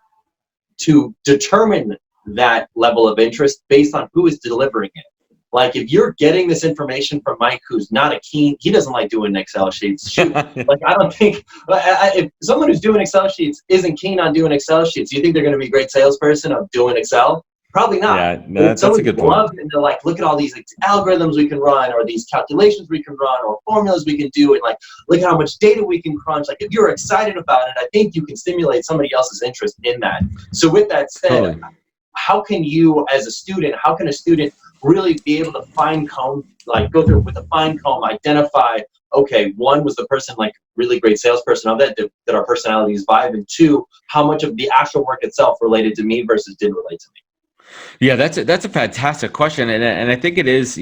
to determine that level of interest based on who is delivering it? Like, if you're getting this information from Mike, who's not he doesn't like doing Excel sheets. Shoot, like, I don't think, if someone who's doing Excel sheets isn't keen on doing Excel sheets, do you think they're going to be a great salesperson of doing Excel? Probably not. Yeah, no, that's a good point. And they're like, look at all these algorithms we can run, or these calculations we can run, or formulas we can do, and like, look at how much data we can crunch. Like, if you're excited about it, I think you can stimulate somebody else's interest in that. So with that said, totally. How can a student really be able to fine comb, like, go through with a fine comb, identify, okay, one, was the person like really great salesperson of that our personalities vibe, and two, how much of the actual work itself related to me versus didn't relate to me? Yeah, that's a fantastic question, and I think it is,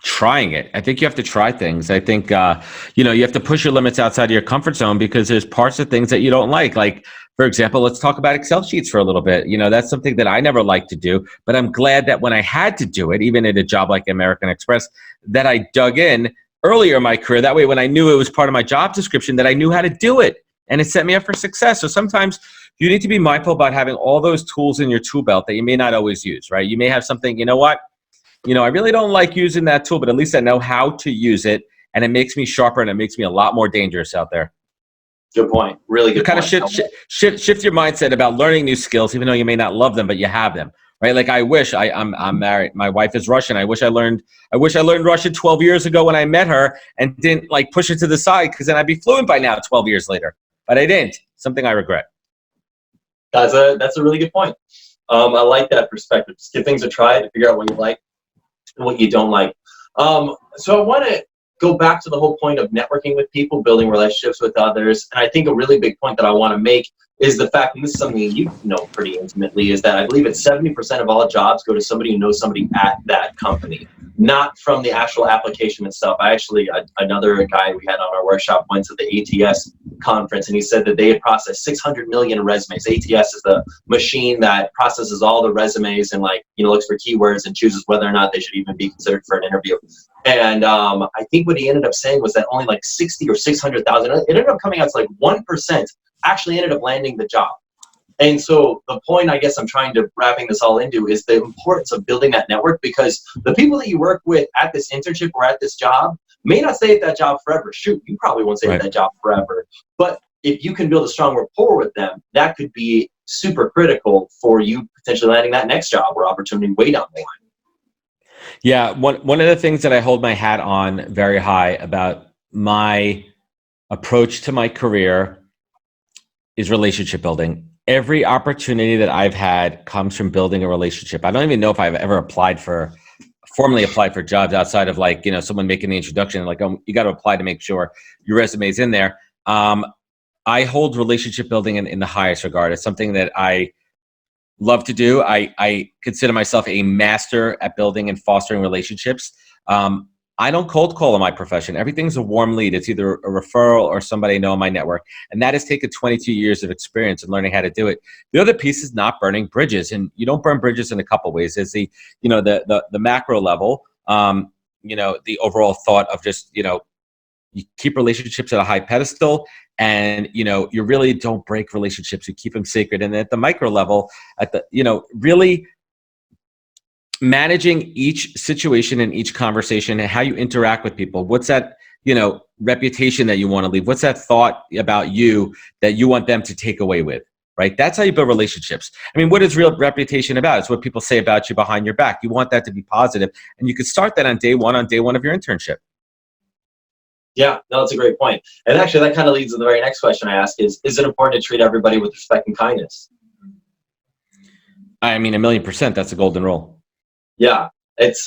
trying it. I think you have to try things. I think you have to push your limits outside of your comfort zone, because there's parts of things that you don't like. Like, for example, let's talk about Excel sheets for a little bit. That's something that I never liked to do, but I'm glad that when I had to do it, even at a job like American Express, that I dug in earlier in my career. That way, when I knew it was part of my job description, that I knew how to do it, and it set me up for success. So sometimes you need to be mindful about having all those tools in your tool belt that you may not always use, right? You may have something, I really don't like using that tool, but at least I know how to use it, and it makes me sharper, and it makes me a lot more dangerous out there. Good point. Really good point. Kind of shift your mindset about learning new skills, even though you may not love them, but you have them, right? Like, I wish I'm married. My wife is Russian. I wish I learned Russian 12 years ago when I met her, and didn't like push it to the side, because then I'd be fluent by now 12 years later. But I didn't. Something I regret. That's a really good point. I like that perspective. Just give things a try to figure out what you like and what you don't like. So I want to go back to the whole point of networking with people, building relationships with others. And I think a really big point that I want to make is the fact, and this is something you know pretty intimately, is that I believe it's 70% of all jobs go to somebody who knows somebody at that company, not from the actual application itself. Another guy we had on our workshop went to the ATS conference, and he said that they had processed 600 million resumes. ATS is the machine that processes all the resumes and looks for keywords and chooses whether or not they should even be considered for an interview. And I think what he ended up saying was that only 60 or 600,000, it ended up coming out to 1% actually ended up landing the job. And so the point I guess I'm trying to wrapping this all into is the importance of building that network, because the people that you work with at this internship or at this job may not stay at that job forever. Shoot, you probably won't stay at that job forever. But if you can build a strong rapport with them, that could be super critical for you potentially landing that next job or opportunity way down the line. Yeah, one of the things that I hold my hat on very high about my approach to my career is relationship building. Every opportunity that I've had comes from building a relationship. I don't even know if I've ever formally applied for jobs outside of someone making the introduction, you got to apply to make sure your resume is in there. I hold relationship building in the highest regard. It's something that I love to do. I consider myself a master at building and fostering relationships. I don't cold call in my profession. Everything's a warm lead. It's either a referral or somebody I know in my network. And that has taken 22 years of experience in learning how to do it. The other piece is not burning bridges. And you don't burn bridges in a couple of ways. There's the macro level, the overall thought of just, you keep relationships at a high pedestal, and, you really don't break relationships. You keep them sacred. And at the micro level, really managing each situation and each conversation and how you interact with people. What's that, reputation that you want to leave? What's that thought about you that you want them to take away with, right? That's how you build relationships. I mean, what is real reputation about? It's what people say about you behind your back. You want that to be positive, and you could start that on day one of your internship. Yeah, no, that's a great point. And actually, that kind of leads to the very next question I ask is it important to treat everybody with respect and kindness? I mean, 1,000,000%, that's a golden rule. Yeah, it's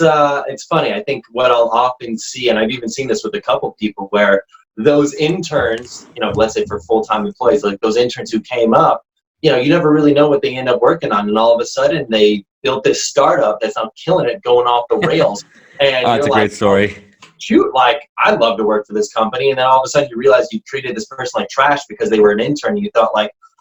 funny. I think what I'll often see, and I've even seen this with a couple people, where those interns, let's say for full-time employees, like those interns who came up, you never really know what they end up working on, and all of a sudden they built this startup that's now killing it, going off the rails. And that's a great story. Shoot, I'd love to work for this company, and then all of a sudden you realize you treated this person like trash because they were an intern, and you thought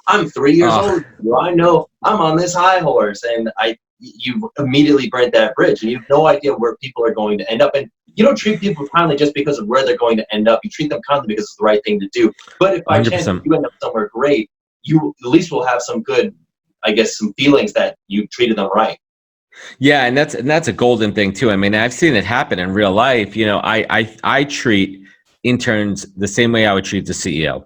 I'm 3 years old, I know I'm on this high horse, and you immediately burnt that bridge, and you have no idea where people are going to end up. And you don't treat people kindly just because of where they're going to end up. You treat them kindly because it's the right thing to do. But if by 100%. Chance you end up somewhere great, you at least will have some good, some feelings that you treated them right. Yeah, and that's a golden thing too. I mean, I've seen it happen in real life. I treat interns the same way I would treat the CEO.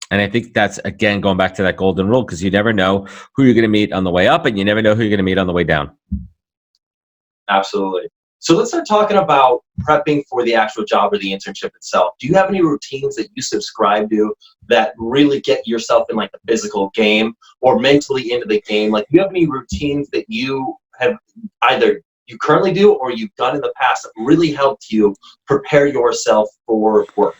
And I think that's, again, going back to that golden rule, because you never know who you're going to meet on the way up, and you never know who you're going to meet on the way down. Absolutely. So let's start talking about prepping for the actual job or the internship itself. Do you have any routines that you subscribe to that really get yourself in the physical game or mentally into the game? Do you have any routines that you have either you currently do or you've done in the past that really helped you prepare yourself for work?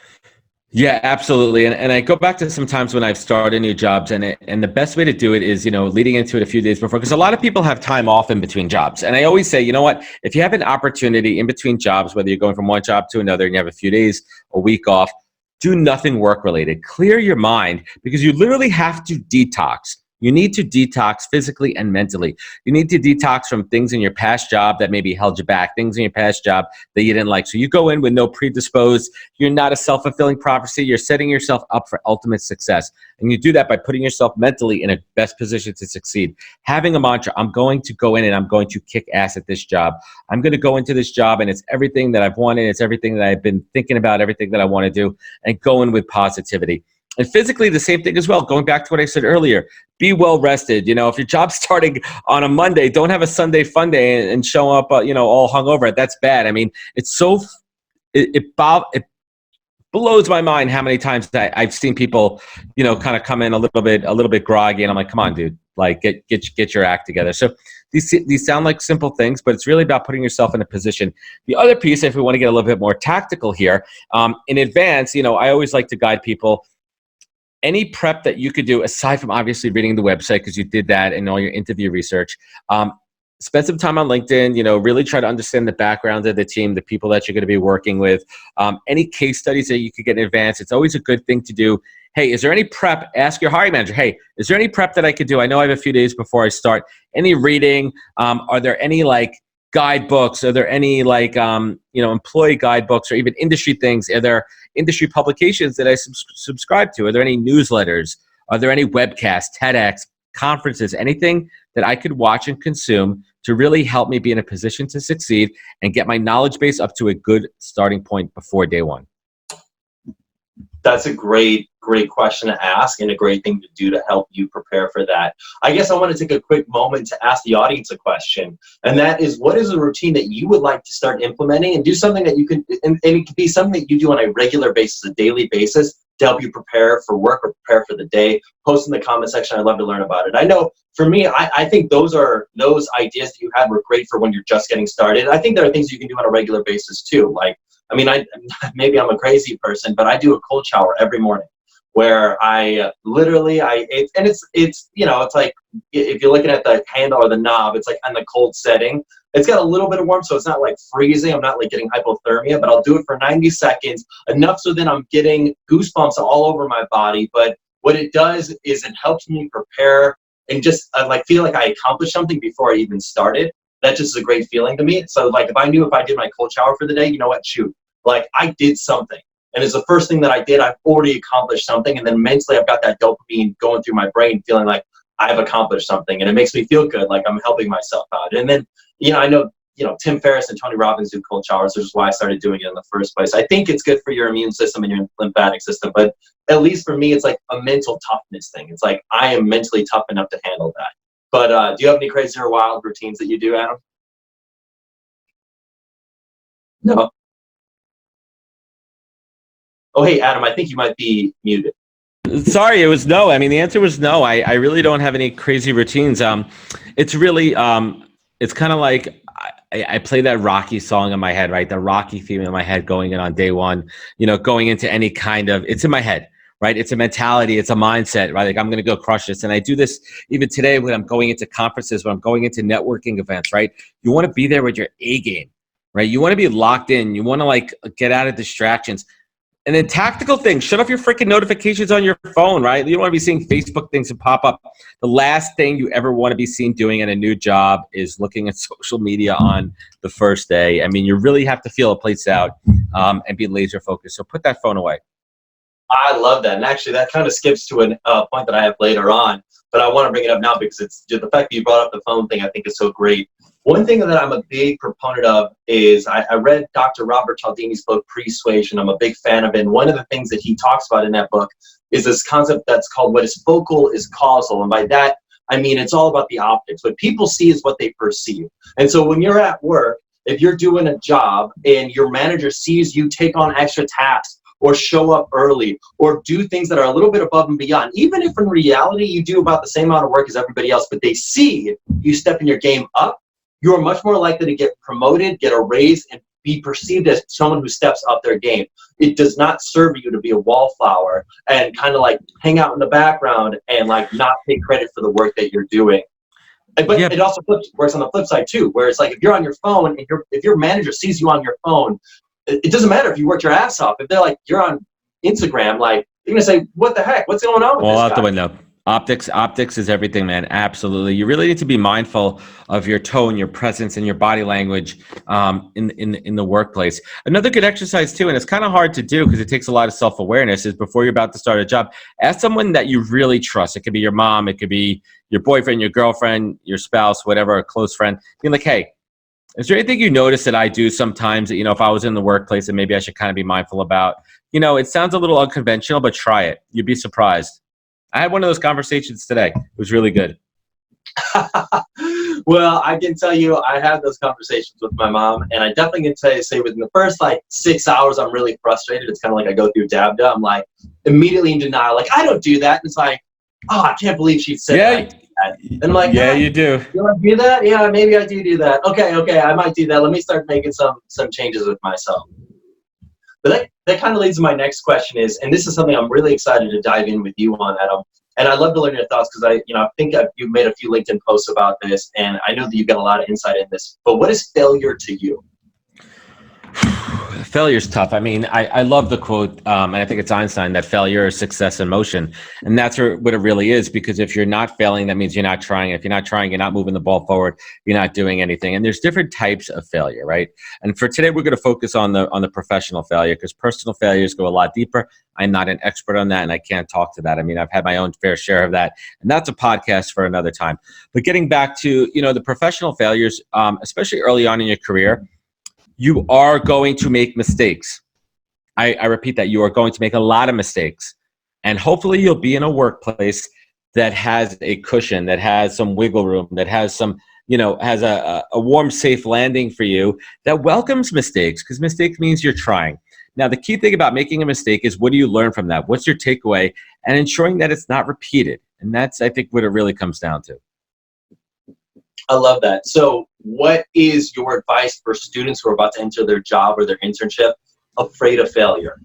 Yeah, absolutely. And I go back to some times when I've started new jobs, and the best way to do it is, leading into it a few days before, because a lot of people have time off in between jobs. And I always say, if you have an opportunity in between jobs, whether you're going from one job to another and you have a few days, a week off, do nothing work related. Clear your mind, because you literally have to detox. You need to detox physically and mentally. You need to detox from things in your past job that maybe held you back, things in your past job that you didn't like. So you go in with no predisposed, you're not a self-fulfilling prophecy, you're setting yourself up for ultimate success. And you do that by putting yourself mentally in a best position to succeed. Having a mantra, I'm going to go in and I'm going to kick ass at this job. I'm going to go into this job and it's everything that I've wanted, it's everything that I've been thinking about, everything that I want to do, and go in with positivity. And physically, the same thing as well. Going back to what I said earlier, be well rested. If your job's starting on a Monday, don't have a Sunday fun day and show up, all hungover. That's bad. I mean, it's so it blows my mind how many times that I've seen people, kind of come in a little bit groggy, and I'm like, come on, dude, get your act together. So these sound like simple things, but it's really about putting yourself in a position. The other piece, if we want to get a little bit more tactical here, in advance, I always like to guide people. any prep that you could do, aside from obviously reading the website, because you did that and all your interview research, spend some time on LinkedIn, really try to understand the background of the team, the people that you're going to be working with, any case studies that you could get in advance. It's always a good thing to do. Hey, is there any prep? Ask your hiring manager, hey, is there any prep that I could do? I know I have a few days before I start. Any reading? Are there any guidebooks? Are there any employee guidebooks or even industry things? Are there industry publications that I subscribe to? Are there any newsletters? Are there any webcasts, TEDx, conferences, anything that I could watch and consume to really help me be in a position to succeed and get my knowledge base up to a good starting point before day one? That's a great question to ask and a great thing to do to help you prepare for that. I guess I want to take a quick moment to ask the audience a question, and that is, what is a routine that you would like to start implementing and do something that you can, and it could be something that you do on a regular basis, a daily basis, to help you prepare for work or prepare for the day. Post in the comment section. I'd love to learn about it. I know for me, I think those ideas that you had were great for when you're just getting started. I think there are things you can do on a regular basis too. Maybe I'm a crazy person, but I do a cold shower every morning where it's like, if you're looking at the handle or the knob, it's like on the cold setting. It's got a little bit of warmth, so it's not like freezing. I'm not like getting hypothermia, but I'll do it for 90 seconds, enough so then I'm getting goosebumps all over my body. But what it does is it helps me prepare and just feel like I accomplished something before I even started. That just is a great feeling to me. So if I knew if I did my cold shower for the day, you know what, shoot, I did something. And it's the first thing that I did. I've already accomplished something. And then mentally, I've got that dopamine going through my brain, feeling like I've accomplished something. And it makes me feel good, like I'm helping myself out. And then, I know, Tim Ferriss and Tony Robbins do cold showers, which is why I started doing it in the first place. I think it's good for your immune system and your lymphatic system. But at least for me, it's like a mental toughness thing. It's like I am mentally tough enough to handle that. But do you have any crazy or wild routines that you do, Adam? No. Oh, hey, Adam, I think you might be muted. Sorry, it was no. I mean, the answer was no. I really don't have any crazy routines. It's really, it's kind of like I play that Rocky song in my head, right? The Rocky theme in my head going in on day one, going into any kind of, it's in my head, right? It's a mentality, it's a mindset, right? Like I'm going to go crush this. And I do this even today when I'm going into conferences, when I'm going into networking events, right? You want to be there with your A game, right? You want to be locked in. You want to get out of distractions. And then tactical things, shut off your freaking notifications on your phone, right? You don't want to be seeing Facebook things and pop up. The last thing you ever want to be seen doing at a new job is looking at social media on the first day. I mean, you really have to feel a place out and be laser focused. So put that phone away. I love that. And actually, that kind of skips to a point that I have later on, but I want to bring it up now because it's just the fact that you brought up the phone thing, I think is so great. One thing that I'm a big proponent of is I read Dr. Robert Cialdini's book, Persuasion. I'm a big fan of it. And one of the things that he talks about in that book is this concept that's called what is focal is causal. And by that, I mean, it's all about the optics. What people see is what they perceive. And so when you're at work, if you're doing a job and your manager sees you take on extra tasks or show up early or do things that are a little bit above and beyond, even if in reality you do about the same amount of work as everybody else, but they see you stepping your game up, you are much more likely to get promoted, get a raise, and be perceived as someone who steps up their game. It does not serve you to be a wallflower and kind of hang out in the background and not take credit for the work that you're doing. But It also works on the flip side too, where it's if you're on your phone and if your manager sees you on your phone, it doesn't matter if you worked your ass off. If they're you're on Instagram, they're gonna say, "What the heck? What's going on with this guy?" All out the window. Optics is everything, man. Absolutely. You really need to be mindful of your tone, your presence, and your body language in the workplace. Another good exercise too, and it's kind of hard to do because it takes a lot of self-awareness, is before you're about to start a job, ask someone that you really trust. It could be your mom, it could be your boyfriend, your girlfriend, your spouse, whatever, a close friend. Being like, hey, is there anything you notice that I do sometimes that, if I was in the workplace, and maybe I should kind of be mindful about? It sounds a little unconventional, but try it. You'd be surprised. I had one of those conversations today. It was really good. Well, I can tell you I had those conversations with my mom, and I definitely can say within the first 6 hours, I'm really frustrated. It's kind of I go through DABDA. I'm immediately in denial. I don't do that. And it's oh, I can't believe she said that. And I'm yeah, you do. You want to do that? Yeah, maybe I do that. Okay, I might do that. Let me start making some changes with myself. But that kind of leads to my next question is, and this is something I'm really excited to dive in with you on, Adam. And I'd love to learn your thoughts because I think you've made a few LinkedIn posts about this, and I know that you've got a lot of insight in this. But what is failure to you? Failure's tough. I mean, I love the quote, and I think it's Einstein, that failure is success in motion. And that's what it really is, because if you're not failing, that means you're not trying. If you're not trying, you're not moving the ball forward, you're not doing anything. And there's different types of failure, right? And for today, we're going to focus on the professional failure, because personal failures go a lot deeper. I'm not an expert on that, and I can't talk to that. I mean, I've had my own fair share of that, and that's a podcast for another time. But getting back to, the professional failures, especially early on in your career, you are going to make mistakes. I repeat that. You are going to make a lot of mistakes. And hopefully you'll be in a workplace that has a cushion, that has some wiggle room, that has some, has a warm, safe landing for you, that welcomes mistakes, because mistakes means you're trying. Now, the key thing about making a mistake is, what do you learn from that? What's your takeaway? And ensuring that it's not repeated. And that's, I think, what it really comes down to. I love that. So what is your advice for students who are about to enter their job or their internship, afraid of failure?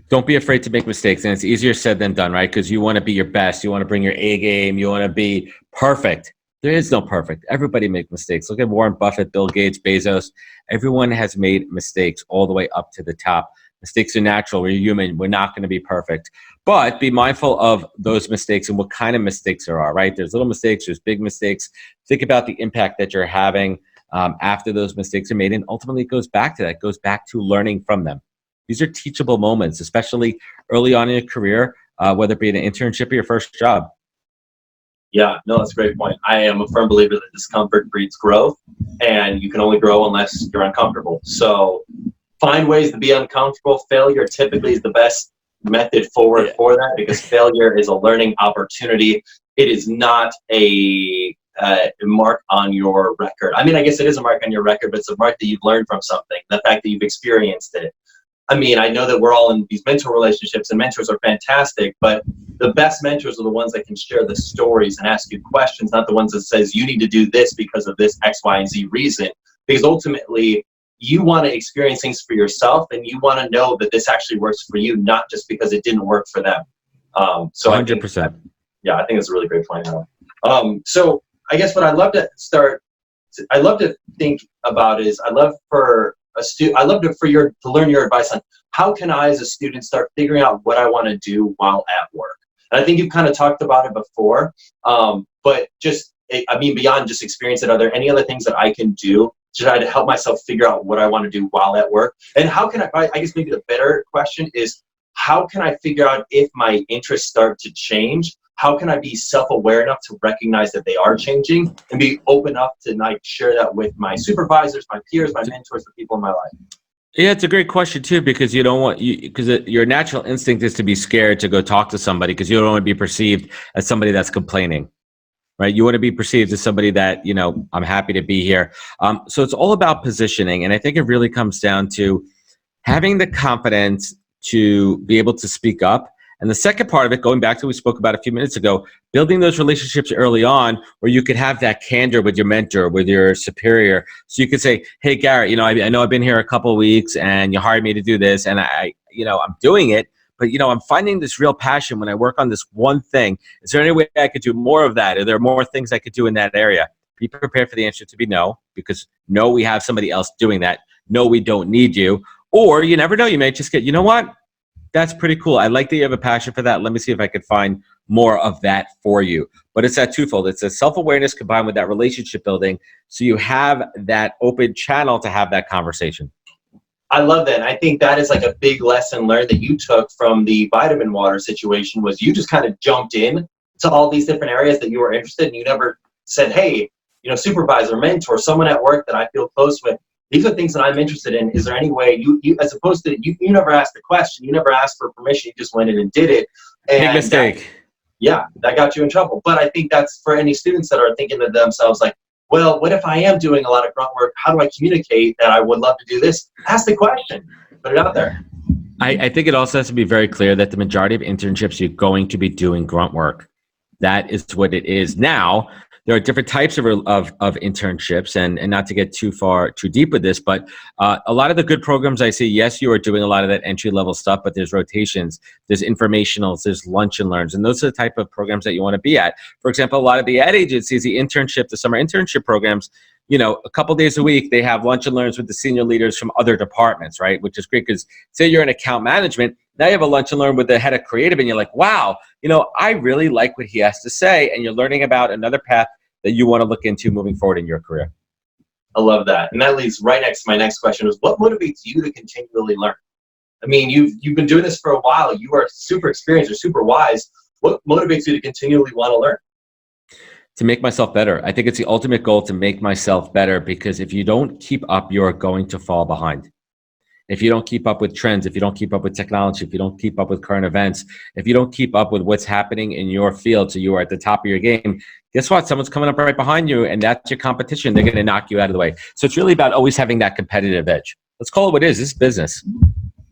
Don't be afraid to make mistakes. And it's easier said than done, right? Because you want to be your best. You want to bring your A game. You want to be perfect. There is no perfect. Everybody makes mistakes. Look at Warren Buffett, Bill Gates, Bezos. Everyone has made mistakes all the way up to the top. Mistakes are natural. We're human. We're not going to be perfect. But be mindful of those mistakes and what kind of mistakes there are, right? There's little mistakes. There's big mistakes. Think about the impact that you're having after those mistakes are made. And ultimately, it goes back to that. It goes back to learning from them. These are teachable moments, especially early on in your career, whether it be an internship or your first job. Yeah, no, that's a great point. I am a firm believer that discomfort breeds growth, and you can only grow unless you're uncomfortable. So find ways to be uncomfortable. Failure typically is the best method forward for that, because failure is a learning opportunity. It is not a mark on your record. I mean, I guess it is a mark on your record, but it's a mark that you've learned from something, the fact that you've experienced it. I mean, I know that we're all in these mentor relationships, and mentors are fantastic, but the best mentors are the ones that can share the stories and ask you questions, not the ones that says you need to do this because of this X, Y, and Z reason. Because ultimately, you want to experience things for yourself, and you want to know that this actually works for you, not just because it didn't work for them. So 100%. I think it's a really great point, Adam. So I guess what I'd love to think about is, I'd love for to learn your advice on how can I, as a student, start figuring out what I want to do while at work. And I think you've kind of talked about it before, but beyond just experience it, are there any other things that I can do to try to help myself figure out what I want to do while at work? And how can I guess maybe the better question is, how can I figure out if my interests start to change? How can I be self-aware enough to recognize that they are changing and be open enough to share that with my supervisors, my peers, my mentors, the people in my life? Yeah, it's a great question too, because you don't want because your natural instinct is to be scared to go talk to somebody, because you don't want to be perceived as somebody that's complaining, right? You want to be perceived as somebody that, I'm happy to be here. So it's all about positioning. And I think it really comes down to having the confidence to be able to speak up. And the second part of it, going back to what we spoke about a few minutes ago, building those relationships early on where you could have that candor with your mentor, with your superior. So you could say, hey, Garrett, I know I've been here a couple of weeks and you hired me to do this, and I'm doing it, but I'm finding this real passion when I work on this one thing. Is there any way I could do more of that? Are there more things I could do in that area? Be prepared for the answer to be no, because no, we have somebody else doing that. No, we don't need you. Or you never know, you may just get, you know what? That's pretty cool. I like that you have a passion for that. Let me see if I could find more of that for you. But it's that twofold. It's a self-awareness combined with that relationship building, so you have that open channel to have that conversation. I love that. And I think that is like a big lesson learned that you took from the vitamin water situation, was you just kind of jumped in to all these different areas that you were interested in. You never said, hey, supervisor, mentor, someone at work that I feel close with, these are things that I'm interested in. Is there any way you as opposed to, you never asked the question, you never asked for permission, you just went in and did it. And big mistake. That got you in trouble. But I think that's for any students that are thinking to themselves like, well, what if I am doing a lot of grunt work? How do I communicate that I would love to do this? Ask the question, put it out there. I think it also has to be very clear that the majority of internships, you're going to be doing grunt work. That is what it is. Now, there are different types of internships, and not to get too deep with this, but a lot of the good programs I see, yes, you are doing a lot of that entry level stuff, but there's rotations, there's informationals, there's lunch and learns, and those are the type of programs that you want to be at. For example, a lot of the ad agencies, the summer internship programs, you know, a couple days a week, they have lunch and learns with the senior leaders from other departments, right? Which is great because say you're in account management, now you have a lunch and learn with the head of creative and you're like, wow, you know, I really like what he has to say. And you're learning about another path that you want to look into moving forward in your career. I love that. And that leads right next to my next question is, what motivates you to continually learn? I mean, you've been doing this for a while. You are super experienced or super wise. What motivates you to continually want to learn? To make myself better. I think it's the ultimate goal to make myself better, because if you don't keep up, you're going to fall behind. If you don't keep up with trends, if you don't keep up with technology, if you don't keep up with current events, if you don't keep up with what's happening in your field so you are at the top of your game, guess what? Someone's coming up right behind you, and that's your competition. They're going to knock you out of the way. So it's really about always having that competitive edge. Let's call it what it is. This is business.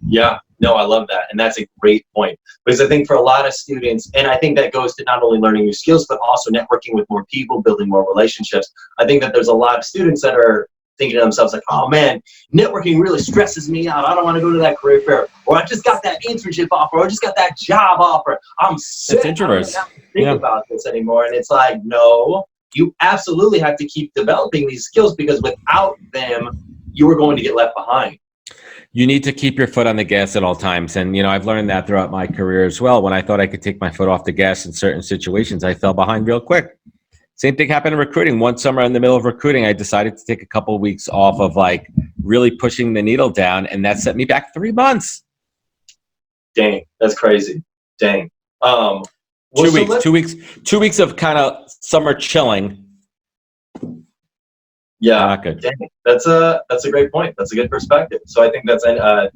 Yeah, no, I love that. And that's a great point. Because I think for a lot of students, and I think that goes to not only learning new skills, but also networking with more people, building more relationships. I think that there's a lot of students that are thinking to themselves like, oh man, networking really stresses me out. I don't want to go to that career fair. Or I just got that internship offer. Or I just got that job offer. I'm sick. It's introverts. I don't have to think about this anymore. And it's like, no, you absolutely have to keep developing these skills, because without them, you are going to get left behind. You need to keep your foot on the gas at all times. And, you know, I've learned that throughout my career as well. When I thought I could take my foot off the gas in certain situations, I fell behind real quick. Same thing happened in recruiting. One summer in the middle of recruiting, I decided to take a couple of weeks off of like really pushing the needle down, and that set me back 3 months. Dang, that's crazy. Dang. 2 weeks. 2 weeks of kind of summer chilling. Yeah, not good. Dang. That's a great point. That's a good perspective. So I think that's a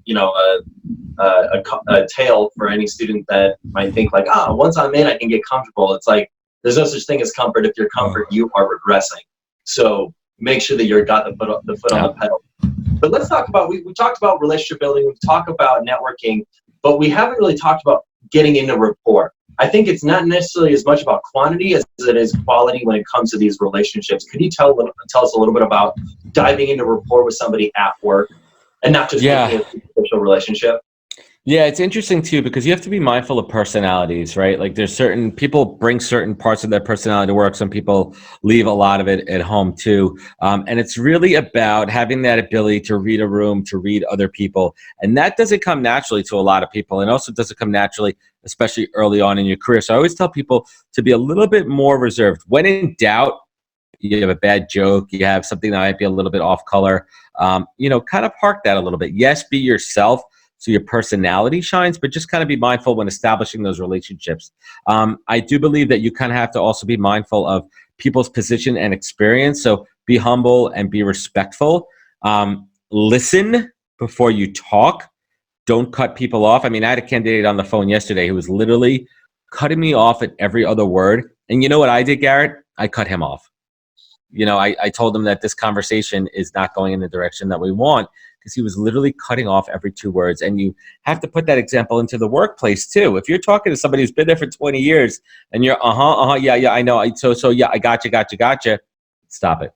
tale for any student that might think like, once I'm in, I can get comfortable. It's like there's no such thing as comfort. If you're comfort, you are regressing. So make sure that you've got the foot on the pedal. But let's talk about we talked about relationship building. We've talked about networking, but we haven't really talked about getting into rapport. I think it's not necessarily as much about quantity as it is quality when it comes to these relationships. Could you tell us a little bit about diving into rapport with somebody at work and not just making a superficial relationship? Yeah, it's interesting too, because you have to be mindful of personalities, right? Like there's certain people bring certain parts of their personality to work. Some people leave a lot of it at home too. And it's really about having that ability to read a room, to read other people. And that doesn't come naturally to a lot of people. And also doesn't come naturally, especially early on in your career. So I always tell people to be a little bit more reserved. When in doubt, you have a bad joke, you have something that might be a little bit off color, kind of park that a little bit. Yes, be yourself, so your personality shines, but just kind of be mindful when establishing those relationships. I do believe that you kind of have to also be mindful of people's position and experience. So be humble and be respectful. Listen before you talk. Don't cut people off. I mean, I had a candidate on the phone yesterday who was literally cutting me off at every other word. And you know what I did, Garrett? I cut him off. You know, I told him that this conversation is not going in the direction that we want, because he was literally cutting off every 2 words. And you have to put that example into the workplace too. If you're talking to somebody who's been there for 20 years and you're, yeah, I know. So yeah, I gotcha. Stop it.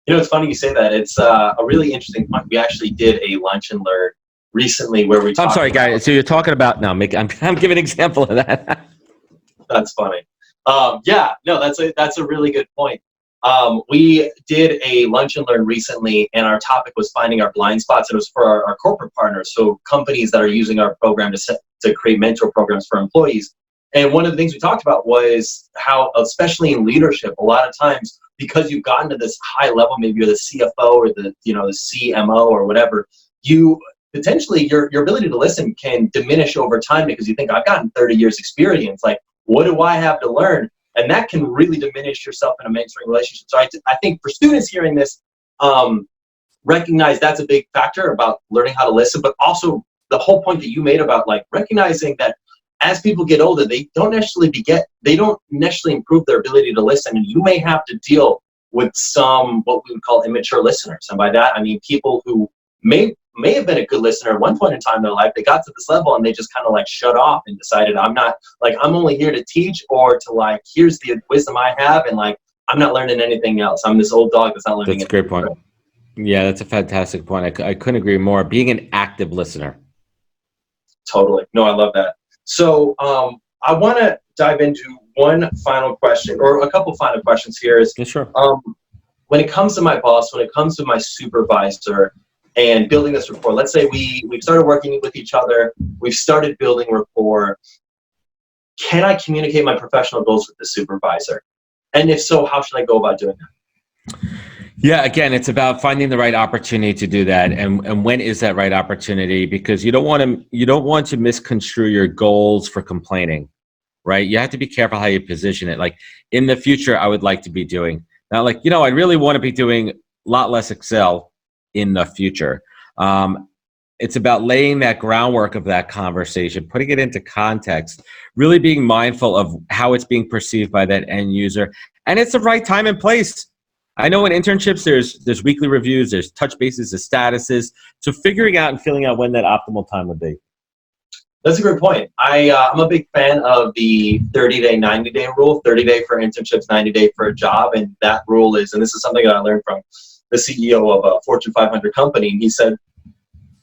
You know, it's funny you say that. It's a really interesting point. We actually did a lunch and learn recently where we talked. I'm sorry, guys. So you're talking about, I'm giving an example of that. That's funny. That's a really good point. We did a lunch and learn recently, and our topic was finding our blind spots. And it was for our corporate partners, so companies that are using our program to create mentor programs for employees. And one of the things we talked about was how, especially in leadership, a lot of times, because you've gotten to this high level, maybe you're the CFO or the CMO or whatever, you potentially your ability to listen can diminish over time, because you think, I've gotten 30 years experience. Like, what do I have to learn? And that can really diminish yourself in a mentoring relationship. So I think for students hearing this, recognize that's a big factor about learning how to listen, but also the whole point that you made about like recognizing that as people get older, they don't necessarily improve their ability to listen. And you may have to deal with some, what we would call immature listeners. And by that, I mean people who may may have been a good listener at one point in time in their life. They got to this level and they just kind of like shut off and decided, I'm only here to teach, or to like, here's the wisdom I have, and like, I'm not learning anything else. I'm this old dog that's not learning. That's a great point. Yeah, that's a fantastic point. I couldn't agree more. Being an active listener. Totally. No, I love that. So I want to dive into one final question, or a couple final questions here. Yeah, sure. When it comes to my boss, when it comes to my supervisor, and building this rapport, let's say we've started working with each other, we've started building rapport. Can I communicate my professional goals with the supervisor? And if so, how should I go about doing that? Yeah, again, it's about finding the right opportunity to do that, and when is that right opportunity? Because you don't want to misconstrue your goals for complaining, right? You have to be careful how you position it. Like, in the future, I would like to be doing, not like, I really want to be doing a lot less Excel in the future. It's about laying that groundwork of that conversation, putting it into context, really being mindful of how it's being perceived by that end user, and it's the right time and place. I know in internships, there's weekly reviews, there's touch bases, there's statuses. So figuring out and feeling out when that optimal time would be. That's a great point. I'm a big fan of the 30-day, 90-day rule. 30-day for internships, 90-day for a job. And that rule is, and this is something that I learned from the CEO of a Fortune 500 company. And he said,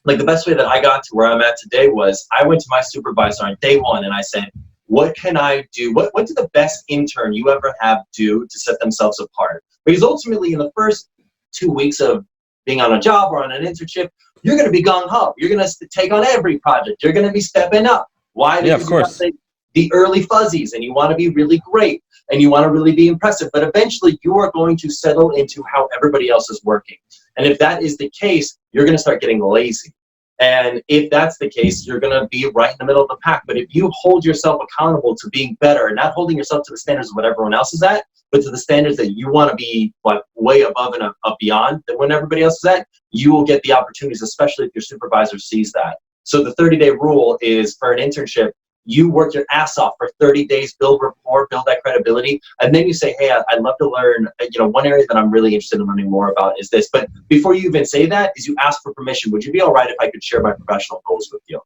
like, the best way that I got to where I'm at today was I went to my supervisor on day one and I said, what can I do? What did the best intern you ever have do to set themselves apart? Because ultimately, in the first 2 weeks of being on a job or on an internship, you're going to be gung-ho. You're going to take on every project. You're going to be stepping up. Why? Because of course. you want the early fuzzies, and you want to be really great, and you want to really be impressive. But eventually, you are going to settle into how everybody else is working. And if that is the case, you're going to start getting lazy. And if that's the case, you're going to be right in the middle of the pack. But if you hold yourself accountable to being better, and not holding yourself to the standards of what everyone else is at, but to the standards that you want to be like way above and up beyond than when everybody else is at, you will get the opportunities, especially if your supervisor sees that. So the 30-day rule is, for an internship, you work your ass off for 30 days, build rapport, build that credibility, and then you say, hey, I'd love to learn, one area that I'm really interested in learning more about is this. But before you even say that, is you ask for permission. Would you be all right if I could share my professional goals with you?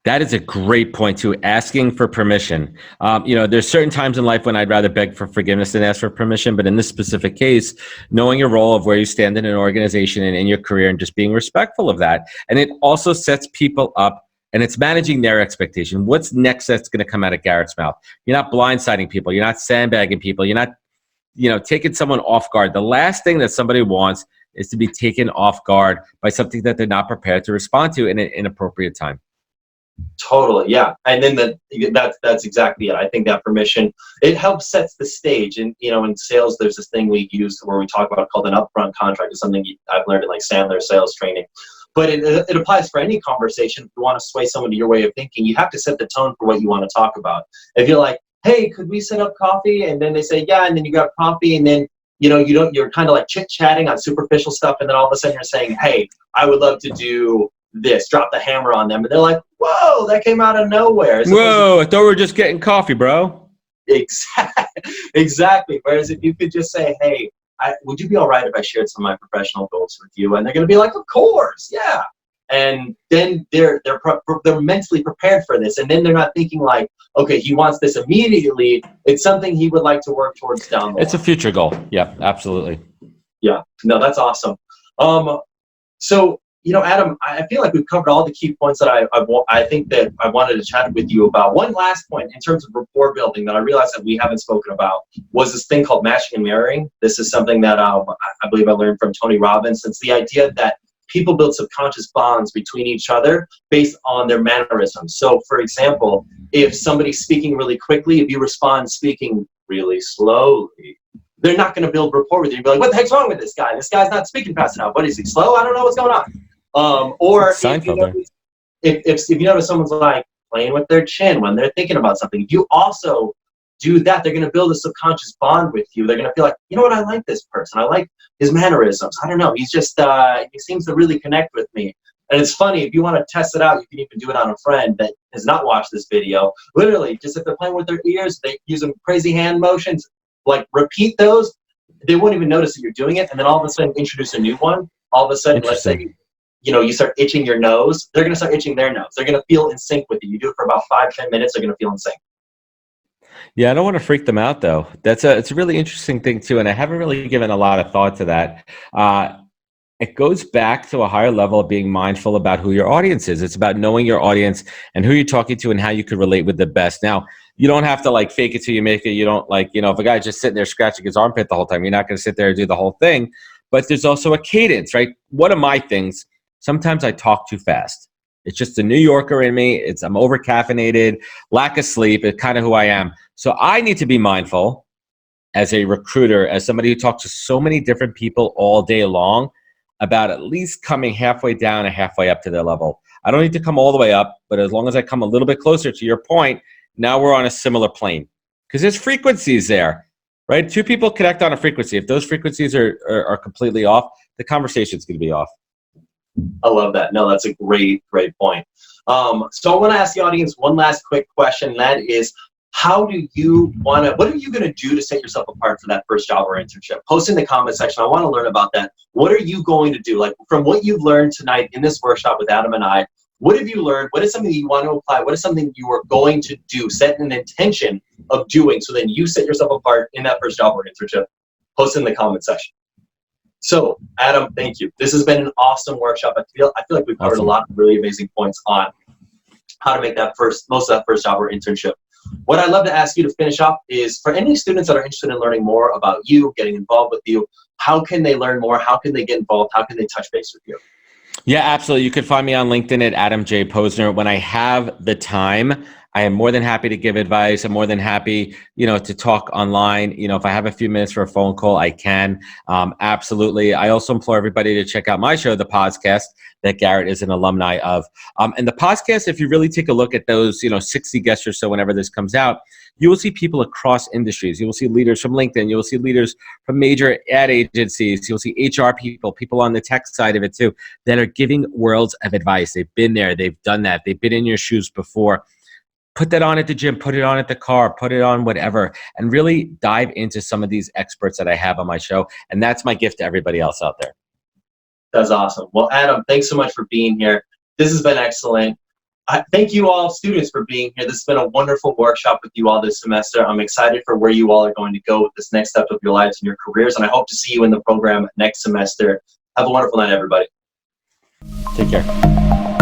That is a great point too, asking for permission. There's certain times in life when I'd rather beg for forgiveness than ask for permission, but in this specific case, knowing your role of where you stand in an organization and in your career and just being respectful of that. And it also sets people up, and it's managing their expectation. What's next that's going to come out of Garrett's mouth? You're not blindsiding people. You're not sandbagging people. You're not, taking someone off guard. The last thing that somebody wants is to be taken off guard by something that they're not prepared to respond to in an inappropriate time. Totally, yeah. And then that's exactly it. I think that permission, it helps sets the stage. And in sales, there's this thing we use where we talk about called an upfront contract. It's something I've learned in like Sandler sales training. But it applies for any conversation. If you want to sway someone to your way of thinking, you have to set the tone for what you want to talk about. If you're like, hey, could we set up coffee? And then they say, yeah, and then you got coffee, and then you're kind of like chit-chatting on superficial stuff, and then all of a sudden you're saying, hey, I would love to do this, drop the hammer on them, and they're like, whoa, that came out of nowhere. Whoa, I thought we were just getting coffee, bro. Exactly. Whereas if you could just say, hey, would you be all right if I shared some of my professional goals with you? And they're going to be like, of course, yeah. And then they're mentally prepared for this, and then they're not thinking like, okay, he wants this immediately. It's something he would like to work towards down the line. It's a future goal. Yeah, absolutely. Yeah, no, that's awesome. So, Adam, I feel like we've covered all the key points that I think that I wanted to chat with you about. One last point in terms of rapport building that I realized that we haven't spoken about was this thing called matching and mirroring. This is something that I believe I learned from Tony Robbins. It's the idea that people build subconscious bonds between each other based on their mannerisms. So, for example, if somebody's speaking really quickly, if you respond speaking really slowly, they're not going to build rapport with you. You'll be like, what the heck's wrong with this guy? This guy's not speaking fast enough. What, is he slow? I don't know what's going on. Or if you notice someone's like playing with their chin when they're thinking about something, if you also do that, they're going to build a subconscious bond with you. They're going to feel like, you know what, I like this person. I like his mannerisms. I don't know. He's just, he seems to really connect with me. And it's funny, if you want to test it out, you can even do it on a friend that has not watched this video. Literally, just if they're playing with their ears, they use some crazy hand motions, like repeat those, they won't even notice that you're doing it. And then all of a sudden introduce a new one. All of a sudden, let's say you start itching your nose, they're going to start itching their nose. They're going to feel in sync with you. You do it for about 5-10 minutes, they're going to feel in sync. Yeah, I don't want to freak them out though. It's a really interesting thing too, and I haven't really given a lot of thought to that. It goes back to a higher level of being mindful about who your audience is. It's about knowing your audience and who you're talking to and how you could relate with the best. Now, you don't have to like fake it till you make it. You don't like, if a guy's just sitting there scratching his armpit the whole time, you're not going to sit there and do the whole thing. But there's also a cadence, right? One of my things, sometimes I talk too fast. It's just a New Yorker in me. I'm over caffeinated, lack of sleep. It's kind of who I am. So I need to be mindful as a recruiter, as somebody who talks to so many different people all day long, about at least coming halfway down and halfway up to their level. I don't need to come all the way up, but as long as I come a little bit closer to your point, now we're on a similar plane. Because there's frequencies there, right? Two people connect on a frequency. If those frequencies are completely off, the conversation's going to be off. I love that. No, that's a great point. So I want to ask the audience one last quick question, and that is, what are you going to do to set yourself apart for that first job or internship? Post in the comment section. I want to learn about that. What are you going to do? Like, from what you've learned tonight in this workshop with Adam and I, what have you learned? What is something you want to apply? What is something you are going to do? Set an intention of doing so then you set yourself apart in that first job or internship. Post in the comment section. So, Adam, thank you. This has been an awesome workshop. I feel like we've covered a lot of really amazing points on how to make most of that first job or internship. What I'd love to ask you to finish up is, for any students that are interested in learning more about you, getting involved with you, how can they learn more? How can they get involved? How can they touch base with you? Yeah, absolutely. You can find me on LinkedIn at Adam J. Posner. When I have the time, I am more than happy to give advice. I'm more than happy, to talk online. If I have a few minutes for a phone call, I can. Absolutely. I also implore everybody to check out my show, The Podcast, that Garrett is an alumni of. And the podcast, if you really take a look at those, 60 guests or so whenever this comes out, you will see people across industries. You will see leaders from LinkedIn. You will see leaders from major ad agencies. You'll see HR people on the tech side of it too, that are giving worlds of advice. They've been there. They've done that. They've been in your shoes before. Put that on at the gym, put it on at the car, put it on whatever, and really dive into some of these experts that I have on my show. And that's my gift to everybody else out there. That's awesome. Well, Adam, thanks so much for being here. This has been excellent. Thank you all, students, for being here. This has been a wonderful workshop with you all this semester. I'm excited for where you all are going to go with this next step of your lives and your careers, and I hope to see you in the program next semester. Have a wonderful night, everybody. Take care.